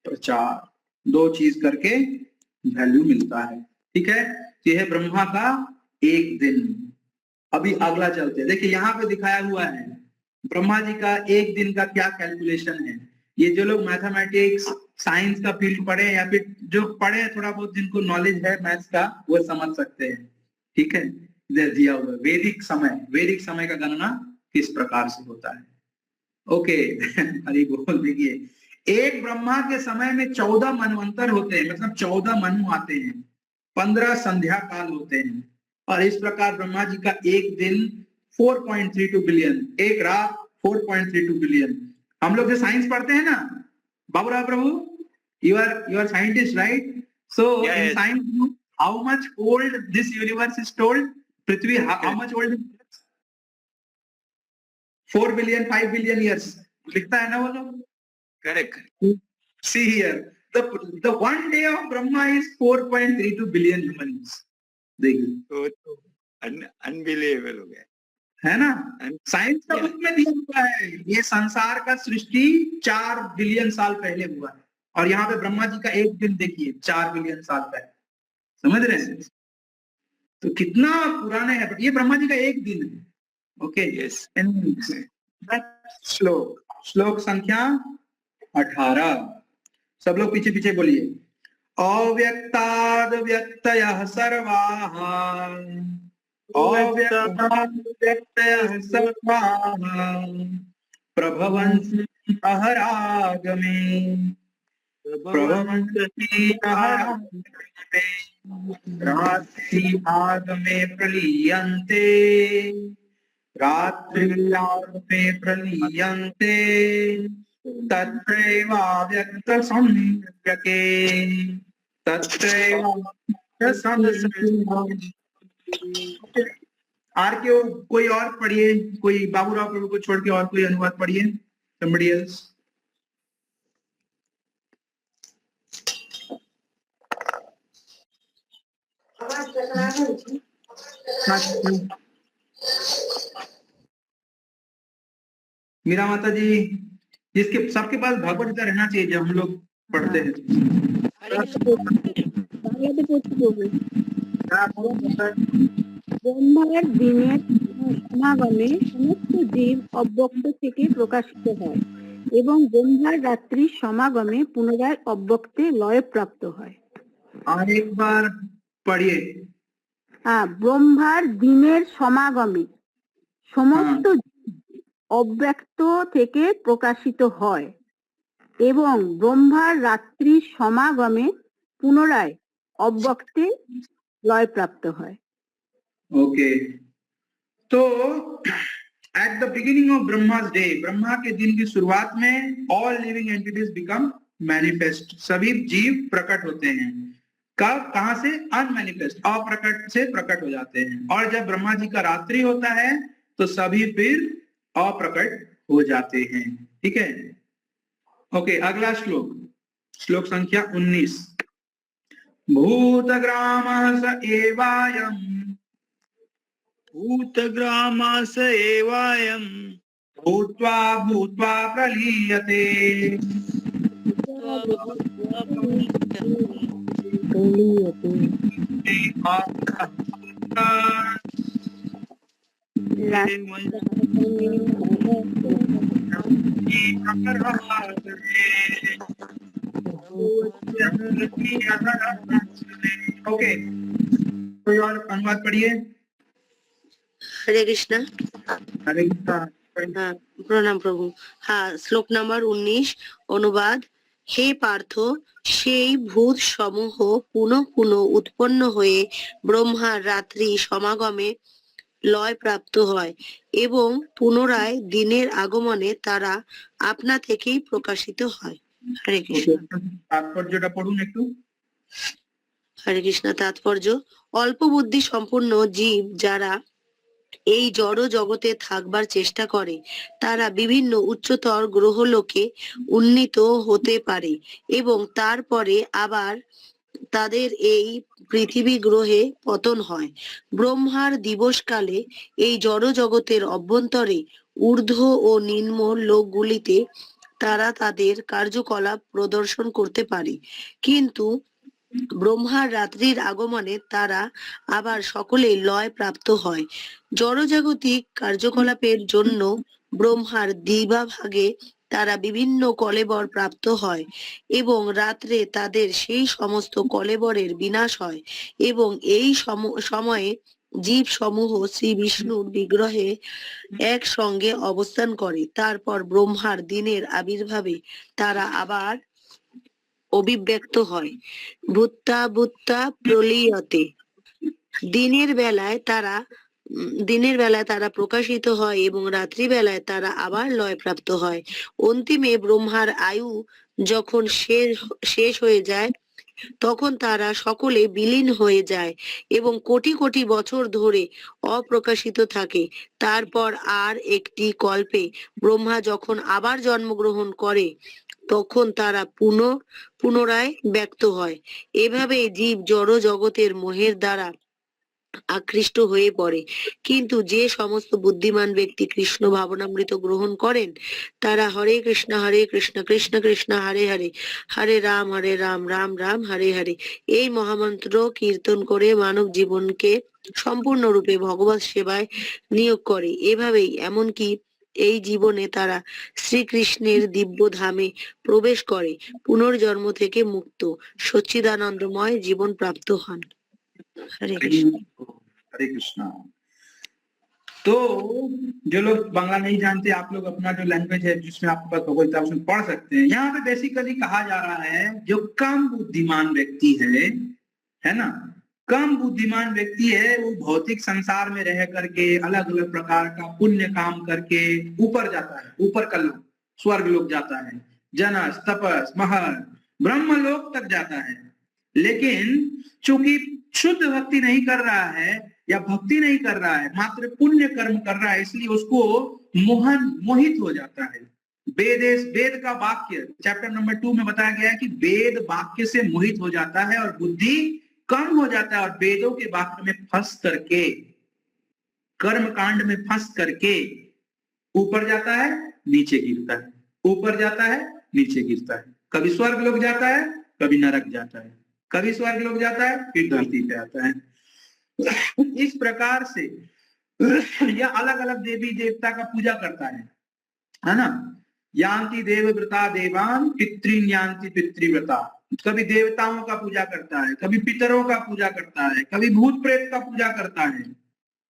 प्रचार, दो चीज करके वैल्यू मिलता है। ठीक है, यह है ब्रह्मा का एक दिन। अभी अगला चलते हैं, देखिए यहाँ पे दिखाया हुआ है ब्रह्मा जी का एक दिन का क्या कैलकुलेशन है। ये जो लोग मैथमेटिक्स साइंस का फील्ड पढ़े या फिर जो पढ़े थोड़ा बहुत, जिनको नॉलेज है मैथ्स का, वो समझ सकते हैं। ठीक है, इधर दिया हुआ वैदिक समय का गणना किस प्रकार से होता है। ओके हरि बोल। देखिए, एक ब्रह्मा के समय में 14 मनवंतर होते हैं, मतलब 14 मनु आते हैं, 15 संध्या काल होते हैं, और इस प्रकार ब्रह्मा जी का एक दिन 4.32 बिलियन, एक रात 4.32 बिलियन। हम लोग जो साइंस पढ़ते हैं ना Baburao Prabhu, you are scientist right? So in science how much old this universe is told, पृथ्वी how much old? 4 billion 5 billion years लिखता है ना वो लोग। Correct. See here, the one day of Brahma is 4.32 billion humans. देखिए, तो unbelievable हो गया है ना। साइंस का बुक में दिया हुआ है ये संसार का सृष्टि 4 बिलियन साल पहले हुआ है, और यहाँ पे ब्रह्मा जी का एक दिन देखिए 4 बिलियन साल पहले। समझ रहे हैं? तो कितना पुराने है, ये ब्रह्मा जी का एक दिन है। Okay, yes. श्लोक संख्या 18, सब लोग पीछे पीछे बोलिए। अव्यक्ताद् व्यक्तयः सर्वाः, अव्यक्ताद् सर्वाः प्रभवन्ति अहरागमे, प्रभवन्ति अहरागमे, रात्रि आगमे प्रलीयन्ते, रात्रियागमे प्रलीयन्ते, तत्रैवाव्यक्तसंज्ञके, आर के कोई और पढ़िए, कोई बाबूराव प्रभु को छोड़ के और कोई अनुवाद पढ़िए। somebody else। मीरा माता जी, जिसके सबके पास भगवत गीता रहना चाहिए जब हम लोग पढ़ते हैं। ব্রহ্মার দিনের সমাগমে সমস্ত জীব অব্যক্ত থেকে প্রকাশিত হয় এবং ব্রহ্মার রাত্রির সমাগমে পুনরায় অব্যক্তে লয় প্রাপ্ত হয়। और एक बार पढ़िए। ব্রহ্মার দিনের সমাগমে সমস্ত অব্যক্ত থেকে প্রকাশিত হয় এবং ব্রহ্মার রাত্রির সমাগমে পুনরায় অব্যক্তে লয় প্রাপ্ত হয়। ओके, तो at the beginning of Brahma's day, Brahma के दिन की शुरुआत में all living entities become manifest, सभी जीव प्रकट होते हैं। कब, कहां से? अनमैनिफेस्ट, अप्रकट से प्रकट हो जाते हैं। और जब ब्रह्मा जी का रात्रि होता है तो सभी फिर अप्रकट हो जाते हैं। ठीक है, ओके, अगला श्लोक, श्लोक संख्या 19। भूतग्रामः स एवायं, भूतग्रामः स एवायं, भूत्वा भूत्वा प्रलीयते, ओके, कोई और अनुवाद पढ़िए। हरे कृष्णा। हरे कृष्णा। हाँ, প্রণাম প্রভু। হ্যাঁ, শ্লোক নাম্বার 19 অনুবাদ। হে পার্থ, সেই ভূত সমূহ পুনঃ পুনঃ উৎপন্ন হয়ে ব্রহ্মার রাত্রি সমাগমে লয় প্রাপ্ত হয় এবং পুনরায় দিনের আগমনে তারা আপনা থেকেই প্রকাশিত হয়। হরে কৃষ্ণ। তাৎপর্যটা পড়ুন একটু। হরে কৃষ্ণ। তাৎপর্য: অল্প বুদ্ধি সম্পন্ন জীব যারা এই জড় জগতে থাকবার চেষ্টা করে তারা বিভিন্ন উচ্চতর গ্রহলোকে উন্নীত হতে পারে এবং তারপরে আবার তাদের এই পৃথিবী গ্রহে পতন হয়। ব্রহ্মার দিবসকালে এই জড় জগতের অভ্যন্তরে ঊর্ধ্ব ও নিম্ন লোকগুলিতে তারা তাদের কার্যকলাপ প্রদর্শন করতে পারে, কিন্তু ব্রহ্মার রাত্রির আগমনে তারা আবার সকলে লয় প্রাপ্ত হয়। জড়জাগতিক কার্যকলাপের জন্য ব্রহ্মার দিবাভাগে তারা বিভিন্ন কলেবর প্রাপ্ত হয় এবং রাত্রে তাদের সেই সমস্ত কলেবরের বিনাশ হয় এবং এই সময়ে জীব সমূহ শ্রী বিষ্ণুর বিগ্রহে একসঙ্গে অবস্থান করে। তারপর ব্রহ্মার দিনের আবির্ভাবে তারা আবার অভিব্যক্ত হয়। ভূত্তা ভূত্তা প্রলীয়তে। দিনের বেলায় তারা প্রকাশিত হয় এবং রাত্রিবেলায় তারা আবার লয়প্রাপ্ত হয়। অন্তিমে ব্রহ্মার আয়ু যখন শেষ হয়ে যায় তখন তারা সকলে বিলীন হয়ে যায় এবং কোটি কোটি বছর ধরে অপ্রকাশিত থাকে। তারপর আর একটি কল্পে ব্রহ্মা যখন আবার জন্মগ্রহণ করে তখন তারা পুনরায় ব্যক্ত হয়। এভাবে জীব জড় জগতের মোহের দ্বারা আকৃষ্ট হয়ে পড়ে, কিন্তু যে সমস্ত বুদ্ধিমান ব্যক্তি কৃষ্ণ ভাবনামৃত গ্রহণ করেন তারা হরে কৃষ্ণ কৃষ্ণ কৃষ্ণ হরে হরে, হরে রাম রাম রাম হরে হরে এই মহামন্ত্র কীর্তন করে মানব জীবনকে সম্পূর্ণরূপে ভগবত সেবায় নিয়োগ করে। এভাবেই এমনকি এই জীবনে তারা শ্রীকৃষ্ণের দিব্য ধামে প্রবেশ করে পুনর্জন্ম থেকে মুক্ত সচ্চিদানন্দময় জীবন প্রাপ্ত হন। हरे कृष्ण। हरे कृष्णा। तो जो लोग बांग्ला नहीं जानते, आप लोग अपना जो लैंग्वेज है जिसमें आपके पास भगवत गीता उसमें पढ़ सकते हैं। यहाँ पे बेसिकली कहा जा रहा है जो कम बुद्धिमान व्यक्ति है ना, कम बुद्धिमान व्यक्ति है वो भौतिक संसार में रह करके अलग अलग प्रकार का पुण्य काम करके ऊपर जाता है, ऊपर का लोग स्वर्ग लोग जाता है, जनस तपस महर ब्रह्म लोक तक जाता है। लेकिन चूंकि शुद्ध भक्ति नहीं कर रहा है या भक्ति नहीं कर रहा है, मात्र पुण्य कर्म कर रहा है, इसलिए उसको मोहित हो जाता है। वेद का वाक्य चैप्टर नंबर 2 में बताया गया है कि वेद वाक्य से मोहित हो जाता है और बुद्धि कम हो जाता है और वेदों के वाक्य में फंस करके कर्म कांड में फंस करके ऊपर जाता है नीचे गिरता है, ऊपर जाता है नीचे गिरता है। कभी स्वर्ग लोग जाता है, कभी नरक जाता है, कभी स्वर्ग लोग जाता है, फिर धरती पे आता है। इस प्रकार से यह अलग अलग देवी देवता का पूजा करता है ना। यान्ति देवव्रता देवान पितृन यान्ति पितृव्रता। कभी देवताओं का पूजा करता है, कभी पितरों का पूजा करता है, कभी भूत प्रेत का पूजा करता है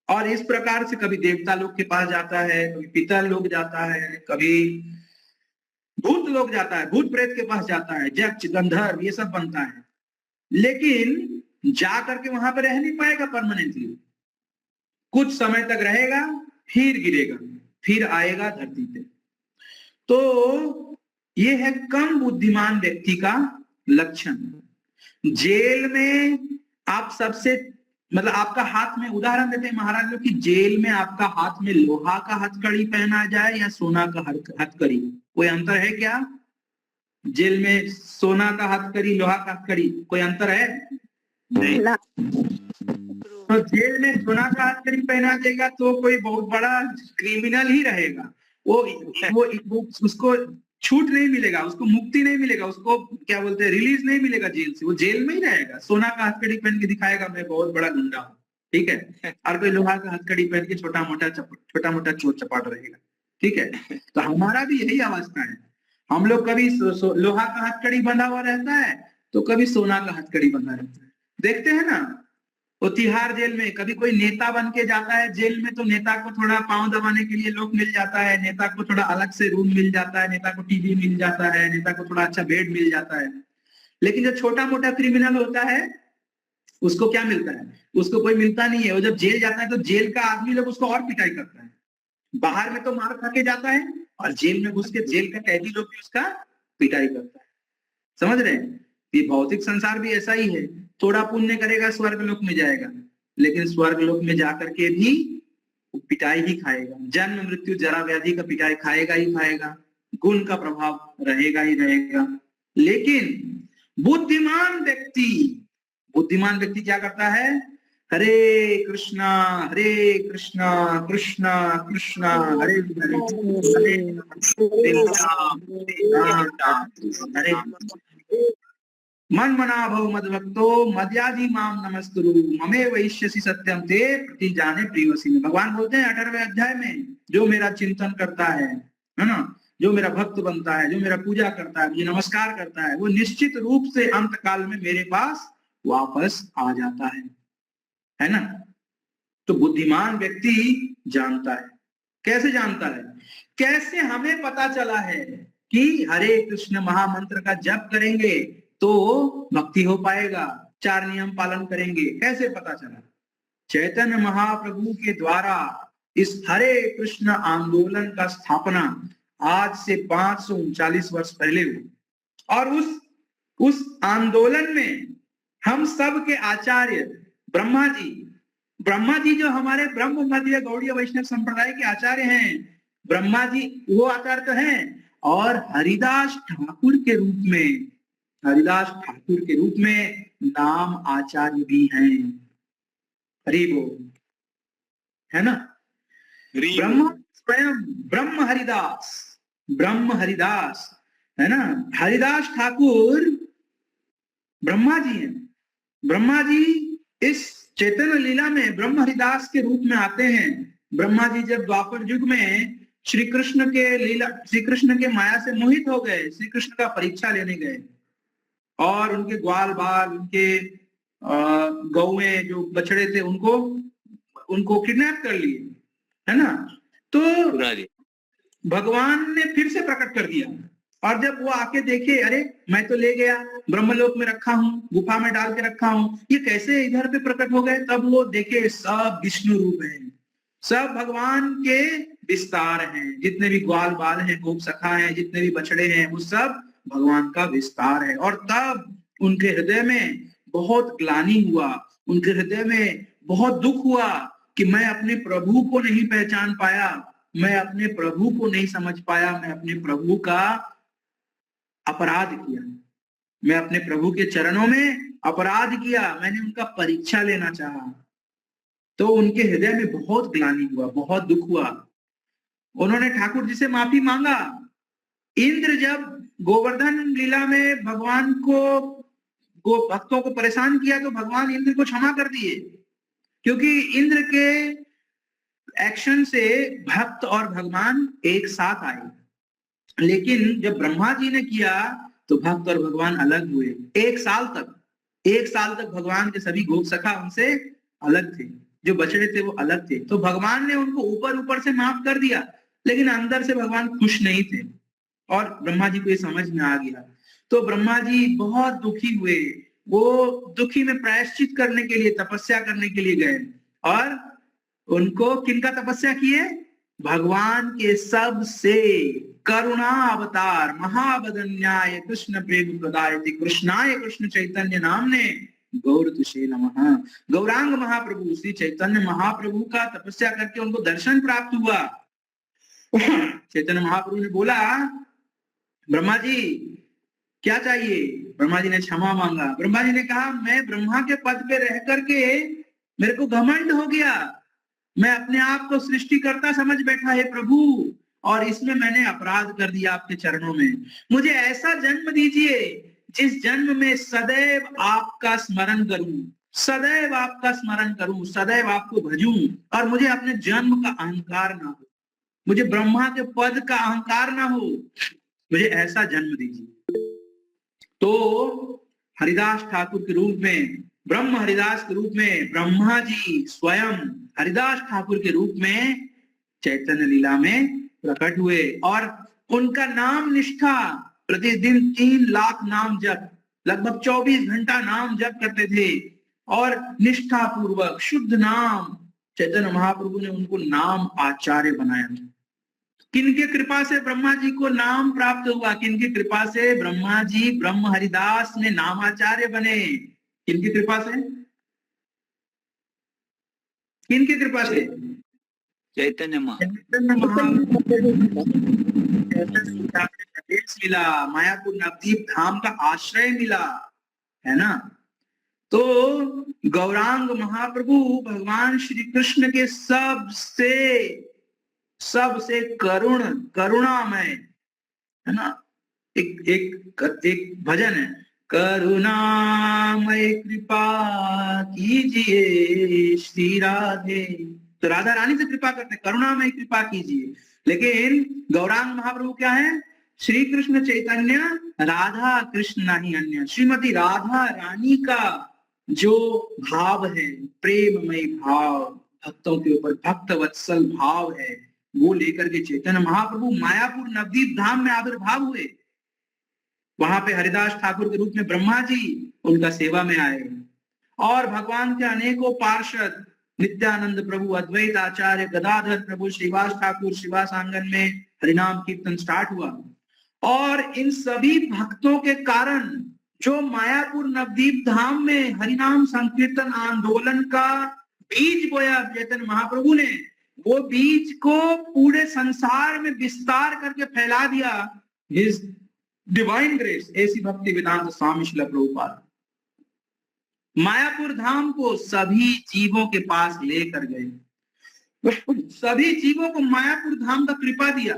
और इस प्रकार से कभी देवता लोग के पास जाता है, कभी पितर लोग जाता है, कभी भूत लोग जाता है, भूत प्रेत के पास जाता है, यक्ष गंधर्व ये सब बनता है। लेकिन जा करके वहां पर रह नहीं पाएगा परमानेंटली, कुछ समय तक रहेगा फिर गिरेगा, फिर आएगा धरती पे। तो ये है कम बुद्धिमान व्यक्ति का लक्षण। जेल में आप सबसे मतलब आपका हाथ में, उदाहरण देते हैं महाराज लोग की जेल में आपका हाथ में लोहा का हथकड़ी पहना जाए या सोना का हथकड़ी, कोई अंतर है क्या? जेल में सोना का हथकड़ी लोहा का हथकड़ी कोई अंतर है? नहीं। तो जेल में सोना का हथकड़ी पहना जाएगा तो कोई बहुत बड़ा क्रिमिनल ही रहेगा, वो उसको छूट नहीं मिलेगा, उसको मुक्ति नहीं मिलेगा, उसको क्या बोलते हैं रिलीज नहीं मिलेगा जेल से, वो जेल में ही रहेगा। सोना का हथकड़ी पहन के दिखाएगा मैं बहुत बड़ा गुंडा हूँ, ठीक है, और कोई लोहा का हथकड़ी पहन के छोटा मोटा चोर चपाट रहेगा। ठीक है, तो हमारा भी यही अवस्था है। हम लोग कभी लोहा का हथकड़ी बंधा हुआ रहता है, तो कभी सोना का हथकड़ी बंधा रहता है। देखते हैं ना, वो तिहाड़ जेल में कभी कोई नेता बन के जाता है जेल में, तो नेता को थोड़ा पांव दबाने के लिए लोग मिल जाता है, नेता को थोड़ा अलग से रूम मिल जाता है, नेता को टीवी मिल जाता है, नेता को थोड़ा अच्छा बेड मिल जाता है। लेकिन जो छोटा मोटा क्रिमिनल होता है उसको क्या मिलता है? उसको कोई मिलता नहीं है। वो जब जेल जाता है तो जेल का आदमी लोग उसको और पिटाई करता है। बाहर में तो मार खा के जाता है, और जेल में घुस के जेल का कैदी लोग भी उसका पिटाई करता है। समझ रहे हैं? ये भौतिक संसार भी ऐसा ही है। थोड़ा पुण्य करेगा स्वर्ग लोक में जाएगा, लेकिन स्वर्ग लोक में जाकर के भी पिटाई ही खाएगा। जन्म मृत्यु जरा व्याधि का पिटाई खाएगा ही खाएगा, गुण का प्रभाव रहेगा ही रहेगा। लेकिन बुद्धिमान व्यक्ति क्या करता है? हरे कृष्णा कृष्णा कृष्णा हरे हरे, हरे मन मना भव मद्भक्तो मद्यादि माम नमस्तुरु ममे वैश्यसि सत्यम ते प्रतिजाने प्रियसी में। भगवान बोलते हैं 18वें अध्याय में, जो मेरा चिंतन करता है ना, जो मेरा भक्त बनता है, जो मेरा पूजा करता है, मुझे नमस्कार करता है, वो निश्चित रूप से अंत काल में मेरे पास वापस आ जाता है ना। तो बुद्धिमान व्यक्ति जानता है। कैसे जानता है? कैसे हमें पता चला है कि हरे कृष्ण महामंत्र का जप करेंगे तो भक्ति हो पाएगा, 4 नियम पालन करेंगे? कैसे पता चला? चैतन्य महाप्रभु के द्वारा इस हरे कृष्ण आंदोलन का स्थापना आज से 539 वर्ष पहले हुई, और उस आंदोलन में हम सब के आचार्य ब्रह्मा जी जो हमारे ब्रह्म मध्य गौड़ीय वैष्णव संप्रदाय के आचार्य हैं, ब्रह्मा जी वो आचार्य तो हैं, और हरिदास ठाकुर के रूप में नाम आचार्य भी हैं। हरि बोल, है ना। ब्रह्म स्वयं ब्रह्म हरिदास है ना। हरिदास ठाकुर ब्रह्मा जी हैं। ब्रह्मा जी इस चैतन्य लीला में ब्रह्म हरिदास के रूप में आते हैं। ब्रह्मा जी जब द्वापर युग में श्री कृष्ण के माया से मोहित हो गए, श्री कृष्ण का परीक्षा लेने गए, और उनके ग्वाल बाल, उनके गौएं जो बछड़े थे, उनको किडनैप कर लिए, है ना। तो भगवान ने फिर से प्रकट कर दिया, और जब वो आके देखे, अरे मैं तो ले गया, ब्रह्मलोक में रखा हूँ, गुफा में डाल के रखा हूँ, ये कैसे इधर पे प्रकट हो गए? तब वो देखे सब विष्णु रूप हैं, सब भगवान के विस्तार हैं। जितने भी ग्वाल बाल हैं, गोप सखा हैं, जितने भी बछड़े हैं, वो सब भगवान का विस्तार है। और तब उनके हृदय में बहुत ग्लानि हुआ, उनके हृदय में बहुत दुख हुआ कि मैं अपने प्रभु को नहीं पहचान पाया, मैं अपने प्रभु को नहीं समझ पाया, मैं अपने प्रभु का अपराध किया, मैं अपने प्रभु के चरणों में अपराध किया, मैंने उनका परीक्षा लेना चाहा। तो उनके हृदय में बहुत ग्लानि हुआ, बहुत दुख हुआ। उन्होंने ठाकुर जी से माफी मांगा। इंद्र जब गोवर्धन लीला में भगवान को भक्तों को परेशान किया, तो भगवान इंद्र को क्षमा कर दिए, क्योंकि इंद्र के एक्शन से भक्त और भगवान एक साथ आए। लेकिन जब ब्रह्मा जी ने किया तो भक्त और भगवान अलग हुए। एक साल तक भगवान के सभी गोप सखा उनसे अलग थे, जो बछड़े थे वो अलग थे। तो भगवान ने उनको ऊपर से माफ कर दिया, लेकिन अंदर से भगवान खुश नहीं थे, और ब्रह्मा जी को ये समझ में आ गया। तो ब्रह्मा जी बहुत दुखी हुए। वो दुखी में प्रायश्चित करने के लिए, तपस्या करने के लिए गए, और उनको किनका तपस्या किए? भगवान के सबसे करुणा अवतार महाबदन्याय कृष्ण प्रेम प्रदायते कृष्णाय कृष्ण चैतन्य नामने गौर तुषे नमः। गौरांग महाप्रभु श्री चैतन्य महाप्रभु का तपस्या करके उनको दर्शन प्राप्त हुआ। चैतन्य महाप्रभु ने बोला, ब्रह्मा जी क्या चाहिए? ब्रह्मा जी ने क्षमा मांगा। ब्रह्मा जी ने कहा, मैं ब्रह्मा के पद पे रह करके मेरे को घमंड हो गया, मैं अपने आप को सृष्टिकर्ता समझ बैठा है प्रभु, और इसमें मैंने अपराध कर दिया आपके चरणों में। मुझे ऐसा जन्म दीजिए जिस जन्म में सदैव आपका स्मरण करूं, सदैव आपका स्मरण करूं, सदैव आपको भजूं, और मुझे अपने जन्म का अहंकार ना हो, मुझे ब्रह्मा के पद का अहंकार ना हो, मुझे ऐसा जन्म दीजिए। तो हरिदास ठाकुर के रूप में, ब्रह्म हरिदास के रूप में ब्रह्मा जी स्वयं हरिदास ठाकुर के रूप में चैतन्य लीला में प्रकट हुए, और उनका नाम निष्ठा, प्रतिदिन 3 लाख नाम जप, लगभग 24 घंटा नाम जप करते थे, और निष्ठा पूर्वक शुद्ध नाम, चैतन्य महाप्रभु ने उनको नाम आचार्य बनाया। किनके कृपा से ब्रह्मा जी को नाम प्राप्त हुआ? किनकी कृपा से? ब्रह्मा जी ब्रह्म हरिदास में नामाचार्य बने। किनकी कृपा से? किनकी कृपा से? चैतन्य प्रदेश मिला, मायापुर नवदीप धाम का आश्रय मिला, है ना। तो गौरांग महाप्रभु भगवान श्री कृष्ण के सबसे करुणामय, है ना। एक भजन है, करुणामय कृपा कीजिए श्री राधे। तो राधा रानी से कृपा करते, करुणामय कृपा कीजिए। लेकिन गौरांग महाप्रभु क्या है? श्री कृष्ण चैतन्य राधा कृष्ण नहीं अन्य। श्रीमती राधा रानी का जो भाव है, प्रेममय भाव, भक्तों के ऊपर भक्त वत्सल भाव है, वो लेकर के चैतन्य महाप्रभु मायापुर नवदीप धाम में आविर्भाव हुए। वहां पे हरिदास ठाकुर के रूप में ब्रह्मा जी उनका सेवा में आए, और भगवान के अनेकों पार्षद, नित्यानंद प्रभु, अद्वैत आचार्य, गदाधर प्रभु, श्रीवास ठाकुर, श्रीवास आंगन में हरिनाम कीर्तन स्टार्ट हुआ। और इन सभी भक्तों के कारण जो मायापुर नवदीप धाम में हरिनाम संकीर्तन आंदोलन का बीज बोया चैतन्य महाप्रभु ने, वो बीज को पूरे संसार में विस्तार करके फैला दिया। हिज डिवाइन ग्रेस, ऐसी भक्ति वेदांत स्वामी श्रील प्रभुपाद मायापुर धाम को सभी जीवों के पास लेकर गए, सभी जीवों को मायापुर धाम का कृपा दिया।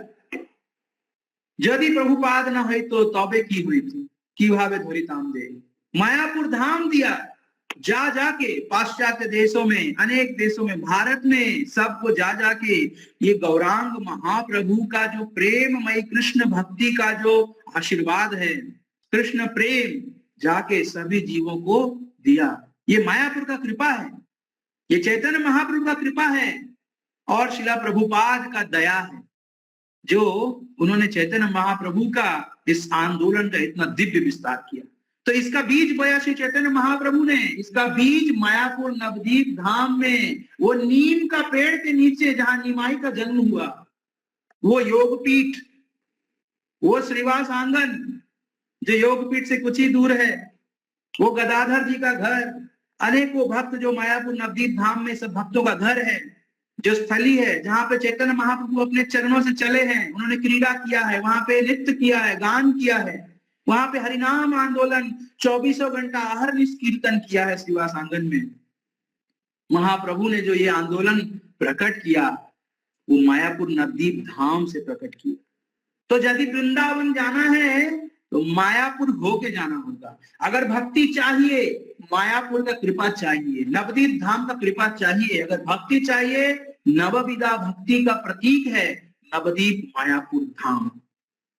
यदि प्रभुपाद न हुई तो तौबे की हुई थी, की भावे धोरी ताम दे। मायापुर धाम दिया, जा जाके पाश्चात्य देशों में, अनेक देशों में, भारत में, सबको जा जाके ये गौरांग महाप्रभु का जो प्रेममय कृष्ण भक्ति का जो आशीर्वाद है, कृष्ण प्रेम, जाके सभी जीवों को दिया। ये मायापुर का कृपा है, ये चैतन्य महाप्रभु का कृपा है, और शिला प्रभुपाद का दया है, जो उन्होंने चैतन्य महाप्रभु का इस आंदोलन का इतना दिव्य विस्तार किया। तो इसका बीज बोया श्री चैतन्य महाप्रभु ने। इसका बीज मायापुर नवदीप धाम में, वो नीम का पेड़ के नीचे जहां निमाई का जन्म हुआ, वो योगपीठ, वो श्रीवास आंगन जो योगपीठ से कुछ ही दूर है, वो गदाधर जी का घर, अनेकों भक्त जो मायापुर नवदीप धाम में सब भक्तों का घर है, जो स्थली है जहां पे चैतन्य महाप्रभु अपने चरणों से चले हैं, उन्होंने क्रीड़ा किया है, वहां पे नृत्य किया है, गान किया है, वहां पे हरिनाम आंदोलन 24 घंटा अहर्निश कीर्तन किया है श्रीवास आंगन में। महाप्रभु ने जो ये आंदोलन प्रकट किया, वो मायापुर नवदीप धाम से प्रकट किया। तो यदि वृंदावन जाना है तो मायापुर होके जाना होगा। अगर भक्ति चाहिए, मायापुर का कृपा चाहिए, नवदीप धाम का कृपा चाहिए। अगर भक्ति चाहिए, नवविधा भक्ति का प्रतीक है नवदीप मायापुर धाम।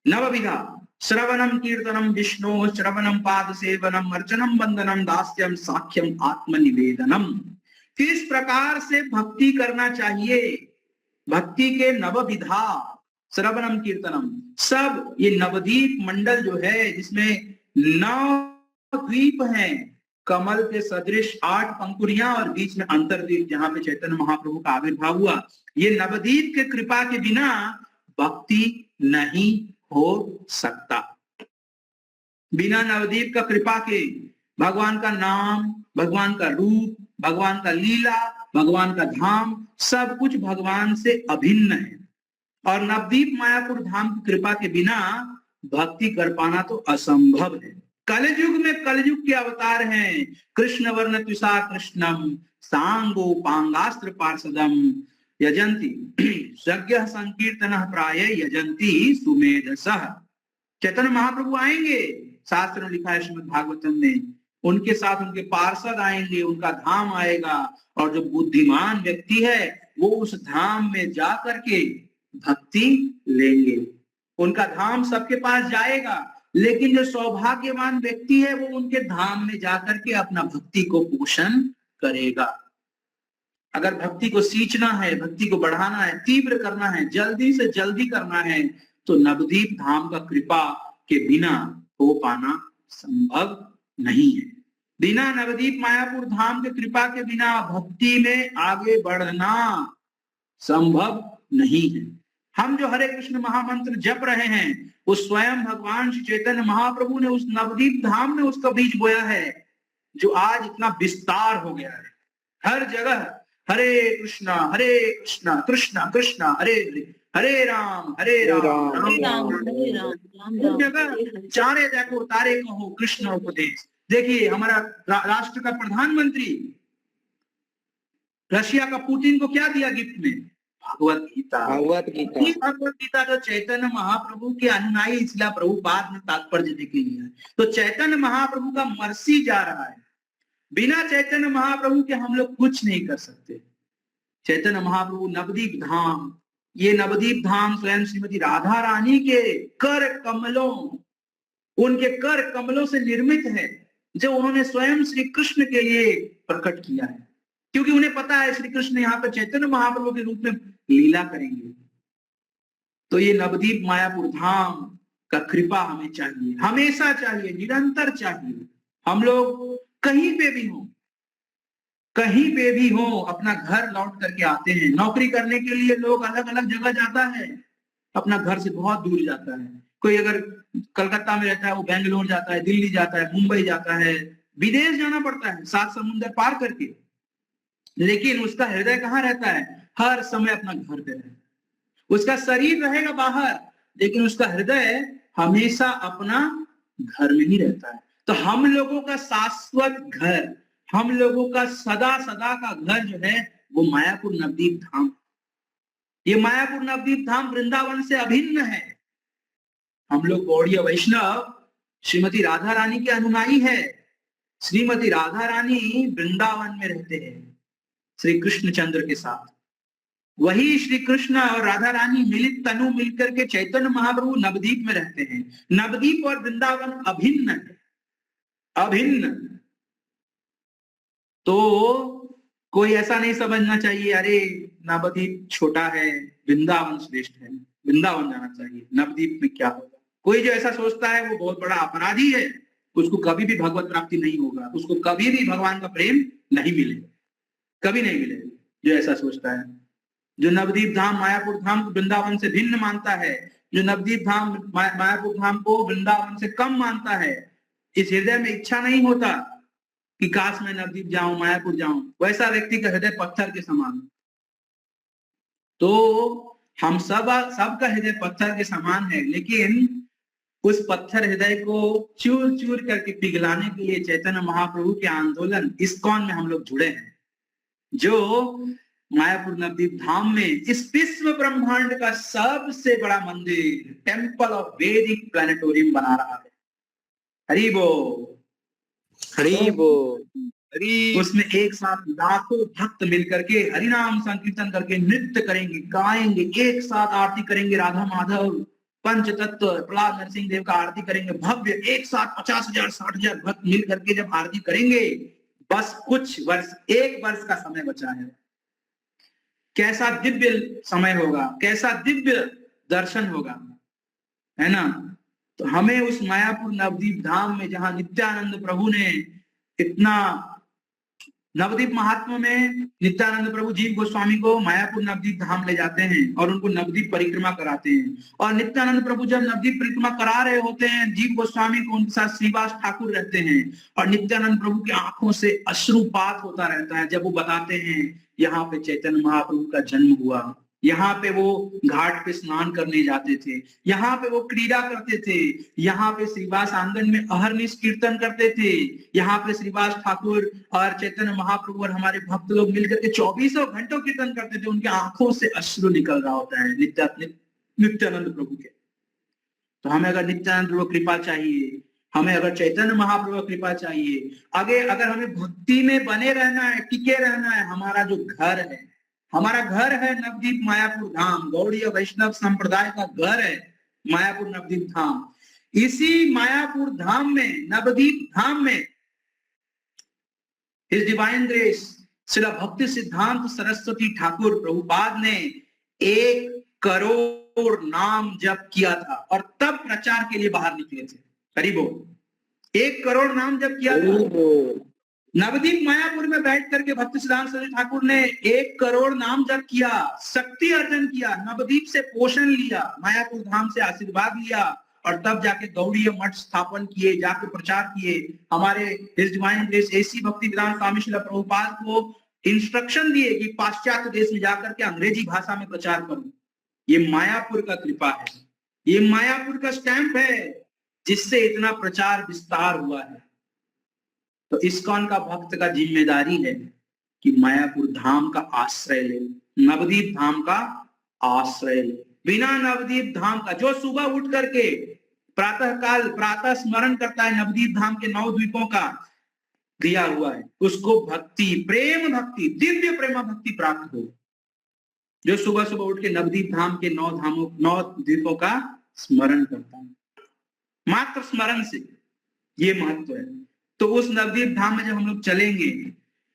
नवविधा, श्रवणम कीर्तनम विष्णु, श्रवणम पाद सेवनम, अर्चनम वंदनम, दास्यम साख्यम आत्मनिवेदनम। किस प्रकार से भक्ति करना चाहिए? भक्ति के नवविधा, श्रवणम कीर्तनम, सब ये नवदीप मंडल जो है, जिसमें 9 द्वीप हैं, कमल के सदृश 8 पंखुड़ियां और बीच में अंतर्द्वीप जहां पे चैतन्य महाप्रभु का आविर्भाव हुआ। ये नवदीप के कृपा के बिना भक्ति नहीं हो सकता। बिना नवदीप का कृपा के भगवान का नाम, भगवान का रूप, भगवान का लीला, भगवान का धाम, सब कुछ भगवान से अभिन्न है। और नवदीप मायापुर धाम की कृपा के बिना भक्ति कर पाना तो असंभव है। कलयुग में कलयुग के अवतार हैं, कृष्ण वर्ण तुषा कृष्णम, सांगो पांगास्त्र पार्षदम, यजंती यज्ञ संकीर्तन प्राय यजंती सुमेधसः। चैतन्य महाप्रभु आएंगे, शास्त्र में लिखा है श्रीमद् भागवतम में, उनके साथ उनके पार्षद आएंगे, उनका धाम आएगा, और जो बुद्धिमान व्यक्ति है वो उस धाम में जा करके भक्ति लेंगे। उनका धाम सबके पास जाएगा, लेकिन जो सौभाग्यवान व्यक्ति है वो उनके धाम में जाकर के अपना भक्ति को पोषण करेगा। अगर भक्ति को सींचना है, भक्ति को बढ़ाना है, तीव्र करना है, जल्दी से जल्दी करना है, तो नवदीप धाम का कृपा के बिना हो पाना संभव नहीं है। बिना नवदीप मायापुर धाम के कृपा के बिना भक्ति में आगे बढ़ना संभव नहीं है। हम जो हरे कृष्ण महामंत्र जप रहे हैं, वो स्वयं भगवान श्री चैतन्य महाप्रभु ने उस नवदीप धाम में उसका बीज बोया है, जो आज इतना विस्तार हो गया है। हर जगह हरे कृष्णा कृष्णा कृष्णा हरे हरे, हरे राम राम राम। उस जगह चारे देखो तारे कहो कृष्ण उपदेश। देखिए हमारा राष्ट्र का प्रधानमंत्री रशिया का पुतिन को क्या दिया गिफ्ट में? भगवत गीता जो चैतन्य महाप्रभु के अनुयायी इसलिए प्रभुपाद ने तात्पर्य देके लिया है। तो चैतन्य महाप्रभु का मर्सी जा रहा है। बिना चैतन्य महाप्रभु के हम लोग कुछ नहीं कर सकते। चैतन्य महाप्रभु नवदीप धाम, ये नवदीप धाम स्वयं श्रीमती राधा रानी के कर कमलों, उनके कर कमलों से निर्मित है, जो उन्होंने स्वयं श्री कृष्ण के लिए प्रकट किया है, क्योंकि उन्हें पता है श्री कृष्ण यहाँ पर चैतन्य महाप्रभु के रूप में लीला करेंगे। तो ये नवदीप मायापुर धाम का कृपा हमें चाहिए, हमेशा चाहिए, निरंतर चाहिए। हम लोग कहीं पे भी हो अपना घर लौट करके आते हैं। नौकरी करने के लिए लोग अलग अलग जगह जाता है, अपना घर से बहुत दूर जाता है। कोई अगर कलकत्ता में रहता है वो बेंगलोर जाता है, दिल्ली जाता है, मुंबई जाता है, विदेश जाना पड़ता है 7 समुंदर पार करके, लेकिन उसका हृदय कहाँ रहता है? हर समय अपना घर पे रहता है। उसका शरीर रहेगा बाहर, लेकिन उसका हृदय हमेशा अपना घर में ही रहता है। तो हम लोगों का शाश्वत घर, हम लोगों का सदा सदा का घर जो है वो मायापुर नवदीप धाम। ये मायापुर नवदीप धाम वृंदावन से अभिन्न है। हम लोग गौड़ीय वैष्णव श्रीमती राधा रानी के अनुयायी है। श्रीमती राधा रानी वृंदावन में रहते हैं श्री कृष्ण चंद्र के साथ। वही श्री कृष्ण और राधा रानी मिलित तनु मिलकर के चैतन्य महाप्रभु नवदीप में रहते हैं। नवदीप और वृंदावन अभिन्न है, अभिन्न। तो कोई ऐसा नहीं समझना चाहिए अरे नवदीप छोटा है, वृंदावन श्रेष्ठ है, वृंदावन जाना चाहिए, नवदीप में क्या होगा। कोई जो ऐसा सोचता है वो बहुत बड़ा अपराधी है, उसको कभी भी भगवत प्राप्ति नहीं होगा, उसको कभी भी भगवान का प्रेम नहीं मिलेगा, कभी नहीं मिलेगा। जो ऐसा सोचता है, जो नवदीप धाम मायापुर धाम को वृंदावन से भिन्न मानता है, जो नवदीप धाम मायापुर धाम को वृंदावन से कम मानता है, इस हृदय में इच्छा नहीं होता कि काश मैं नवदीप जाऊं, मायापुर जाऊं, वैसा व्यक्ति का हृदय पत्थर के समान। तो हम सबका हृदय पत्थर के समान है, लेकिन उस पत्थर हृदय को चूर चूर करके पिघलाने के लिए चैतन्य महाप्रभु के आंदोलन इस्कॉन में हम लोग जुड़े हैं, जो मायापुर नवदीप धाम में इस विश्व ब्रह्मांड का सबसे बड़ा मंदिर, टेम्पल ऑफ वैदिक प्लैनेटोरियम बना रहा है। हरि बोल, हरि बोल। उसमें एक साथ लाखों भक्त मिलकर के हरिनाम संकीर्तन करके नृत्य करेंगे, गाएंगे, एक साथ आरती करेंगे, राधा माधव पंच तत्व प्रहलाद नरसिंह देव का आरती करेंगे भव्य, एक साथ 50,000 60,000 भक्त मिल करके जब आरती करेंगे। बस कुछ वर्ष, 1 वर्ष का समय बचा है। कैसा दिव्य समय होगा, कैसा दिव्य दर्शन होगा, है ना। तो हमें उस मायापुर नवदीप धाम में, जहां नित्यानंद प्रभु ने इतना, नवदीप महात्मा में नित्यानंद प्रभु जीव गोस्वामी को मायापुर नवदीप धाम ले जाते हैं और उनको नवदीप परिक्रमा कराते हैं। और नित्यानंद प्रभु जब नवदीप परिक्रमा करा रहे होते हैं, जीव गोस्वामी को उनके साथ श्रीवास ठाकुर रहते हैं, और नित्यानंद प्रभु की आंखों से अश्रुपात होता रहता है जब वो बताते हैं यहाँ पे चैतन्य महाप्रभु का जन्म हुआ, यहाँ पे वो घाट पे स्नान करने जाते थे, यहाँ पे वो क्रीड़ा करते थे, यहाँ पे श्रीवास आंगन में अहरनिश कीर्तन करते थे, यहाँ पे श्रीवास ठाकुर और चैतन्य महाप्रभु और हमारे भक्त लोग मिलकर के 24 घंटों कीर्तन करते थे। उनके आंखों से अश्रु निकल रहा होता है नित्यानंद प्रभु के। तो हमें अगर नित्यानंद प्रभु कृपा चाहिए, हमें अगर चैतन्य महाप्रभु की कृपा चाहिए, अगर हमें भक्ति में बने रहना है, टिके रहना है, हमारा जो घर है, हमारा घर है नवदीप मायापुर धाम, गौड़ीय वैष्णव संप्रदाय का घर है मायापुर नवदीप धाम। इसी मायापुर धाम में, नवदीप धाम में हिज डिवाइन ग्रेस श्रील भक्ति सिद्धांत सरस्वती ठाकुर प्रभुपाद ने 1 करोड़ नाम जप किया था और तब प्रचार के लिए बाहर निकले थे। करीबो 1 करोड़ नाम जप किया था। नवदीप मायापुर में बैठ करके भक्ति सिद्धांत सरस्वती ठाकुर ने 1 करोड़ नाम जप किया, शक्ति अर्जन किया, नवदीप से पोषण लिया, मायापुर धाम से आशीर्वाद लिया और तब जाके गौड़ीय मठ स्थापन किए, जाके प्रचार किए। हमारे हिज डिवाइन ग्रेस एसी भक्ति वेदांत स्वामी श्रील प्रभुपाद को इंस्ट्रक्शन दिए कि पाश्चात्य देश में जाकर के अंग्रेजी भाषा में प्रचार करो। ये मायापुर का कृपा है, ये मायापुर का स्टैंप है जिससे इतना प्रचार विस्तार हुआ है। तो इस्कॉन का भक्त का जिम्मेदारी है कि मायापुर धाम का आश्रय ले, नवदीप धाम का आश्रय ले। बिना नवदीप धाम का, जो सुबह उठ करके प्रातः स्मरण करता है नवदीप धाम के 9 द्वीपों का दिया हुआ है, उसको भक्ति, प्रेम भक्ति, दिव्य प्रेम भक्ति प्राप्त हो। जो सुबह सुबह उठ के नवदीप धाम के 9 द्वीपों का स्मरण करता है, मात्र स्मरण से, ये महत्व है। तो उस नवदीप धाम में जब हम लोग चलेंगे,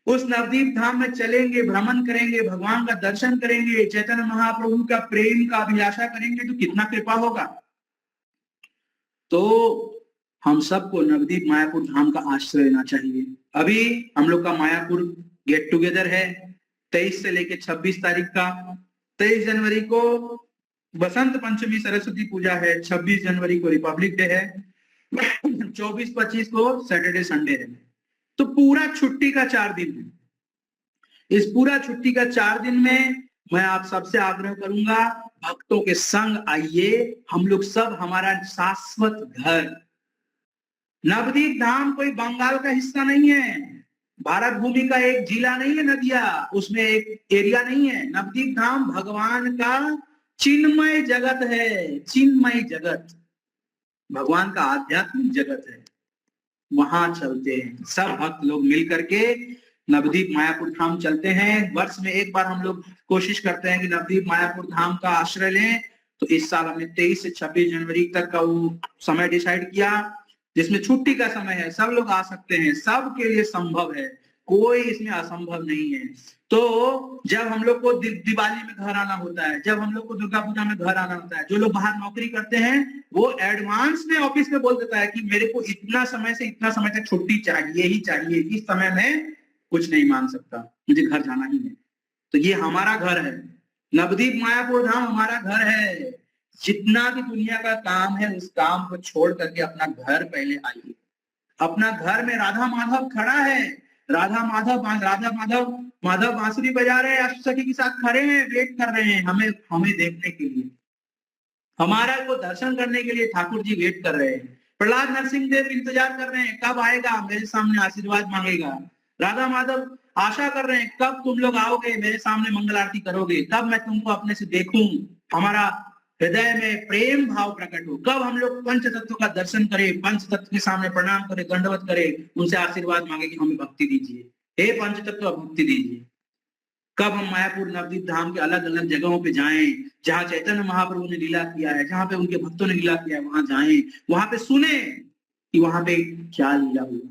उस नवदीप धाम में चलेंगे, भ्रमण करेंगे, भगवान का दर्शन करेंगे, चैतन्य महाप्रभु का प्रेम का अभिलाषा करेंगे, तो कितना कृपा होगा। तो हम सबको नवदीप मायापुर धाम का आश्रय लेना चाहिए। अभी हम लोग का मायापुर गेट टुगेदर है 23 से लेके 26 तारीख का। 23 जनवरी को बसंत पंचमी सरस्वती पूजा है, 26 जनवरी को रिपब्लिक डे है, 24-25 को सैटरडे संडे है। तो पूरा छुट्टी का 4 दिन है। इस पूरा छुट्टी का 4 दिन में मैं आप सबसे आग्रह करूंगा, भक्तों के संग आइए। हम लोग सब, हमारा शाश्वत घर नवदीप धाम कोई बंगाल का हिस्सा नहीं है, भारत भूमि का एक जिला नहीं है, नदिया उसमें एक एरिया नहीं है। नवदीप धाम भगवान का चिन्मय जगत है, चिन्मय जगत भगवान का आध्यात्मिक जगत है। वहां चलते हैं सब भक्त लोग मिल करके, नवदीप मायापुर धाम चलते हैं। वर्ष में एक बार हम लोग कोशिश करते हैं कि नवदीप मायापुर धाम का आश्रय लें। तो इस साल हमने 23 से 26 जनवरी तक का वो समय डिसाइड किया, जिसमें छुट्टी का समय है, सब लोग आ सकते हैं, सबके लिए संभव है, कोई इसमें असंभव नहीं है। तो जब हम लोग को दिवाली में घर आना होता है, जब हम लोग को दुर्गा पूजा में घर आना होता है, जो लोग बाहर नौकरी करते हैं वो एडवांस में ऑफिस में बोल देता है कि मेरे को इतना समय से इतना समय तक छुट्टी चाहिए ही चाहिए, इस समय में कुछ नहीं मान सकता, मुझे घर जाना ही है। तो ये हमारा घर है, नवदीप मायापुर धाम हमारा घर है। जितना भी दुनिया का काम है उस काम को छोड़ करके अपना घर पहले आइए। अपना घर में राधा माधव खड़ा है, राधा माधव बांसुरी बजा रहे हैं, अष्टसखी के साथ खड़े हैं, वेट कर रहे हैं हमें देखने के लिए, हमारा को दर्शन करने के लिए ठाकुर जी वेट कर रहे हैं। प्रहलाद नरसिंह देव इंतजार कर रहे हैं, कब आएगा, मेरे सामने आशीर्वाद मांगेगा। राधा माधव आशा कर रहे हैं, कब तुम लोग आओगे, मेरे सामने मंगल आरती करोगे, कब मैं तुमको अपने से देखूं, हमारा हृदय में प्रेम भाव प्रकट हो, कब हम लोग पंच तत्व का दर्शन करें, पंच तत्व के सामने प्रणाम करें, दंडवत करें, उनसे आशीर्वाद मांगे कि हमें भक्ति दीजिए, हे पंच तत्व भक्ति दीजिए। कब हम मायापुर नवदीप धाम के अलग अलग जगहों पे जाएं, जहां चैतन्य महाप्रभु ने लीला किया है, जहां पे उनके भक्तों ने लीला किया है, वहां जाएं, वहां पे सुने कि वहां पे क्या लीला हुई।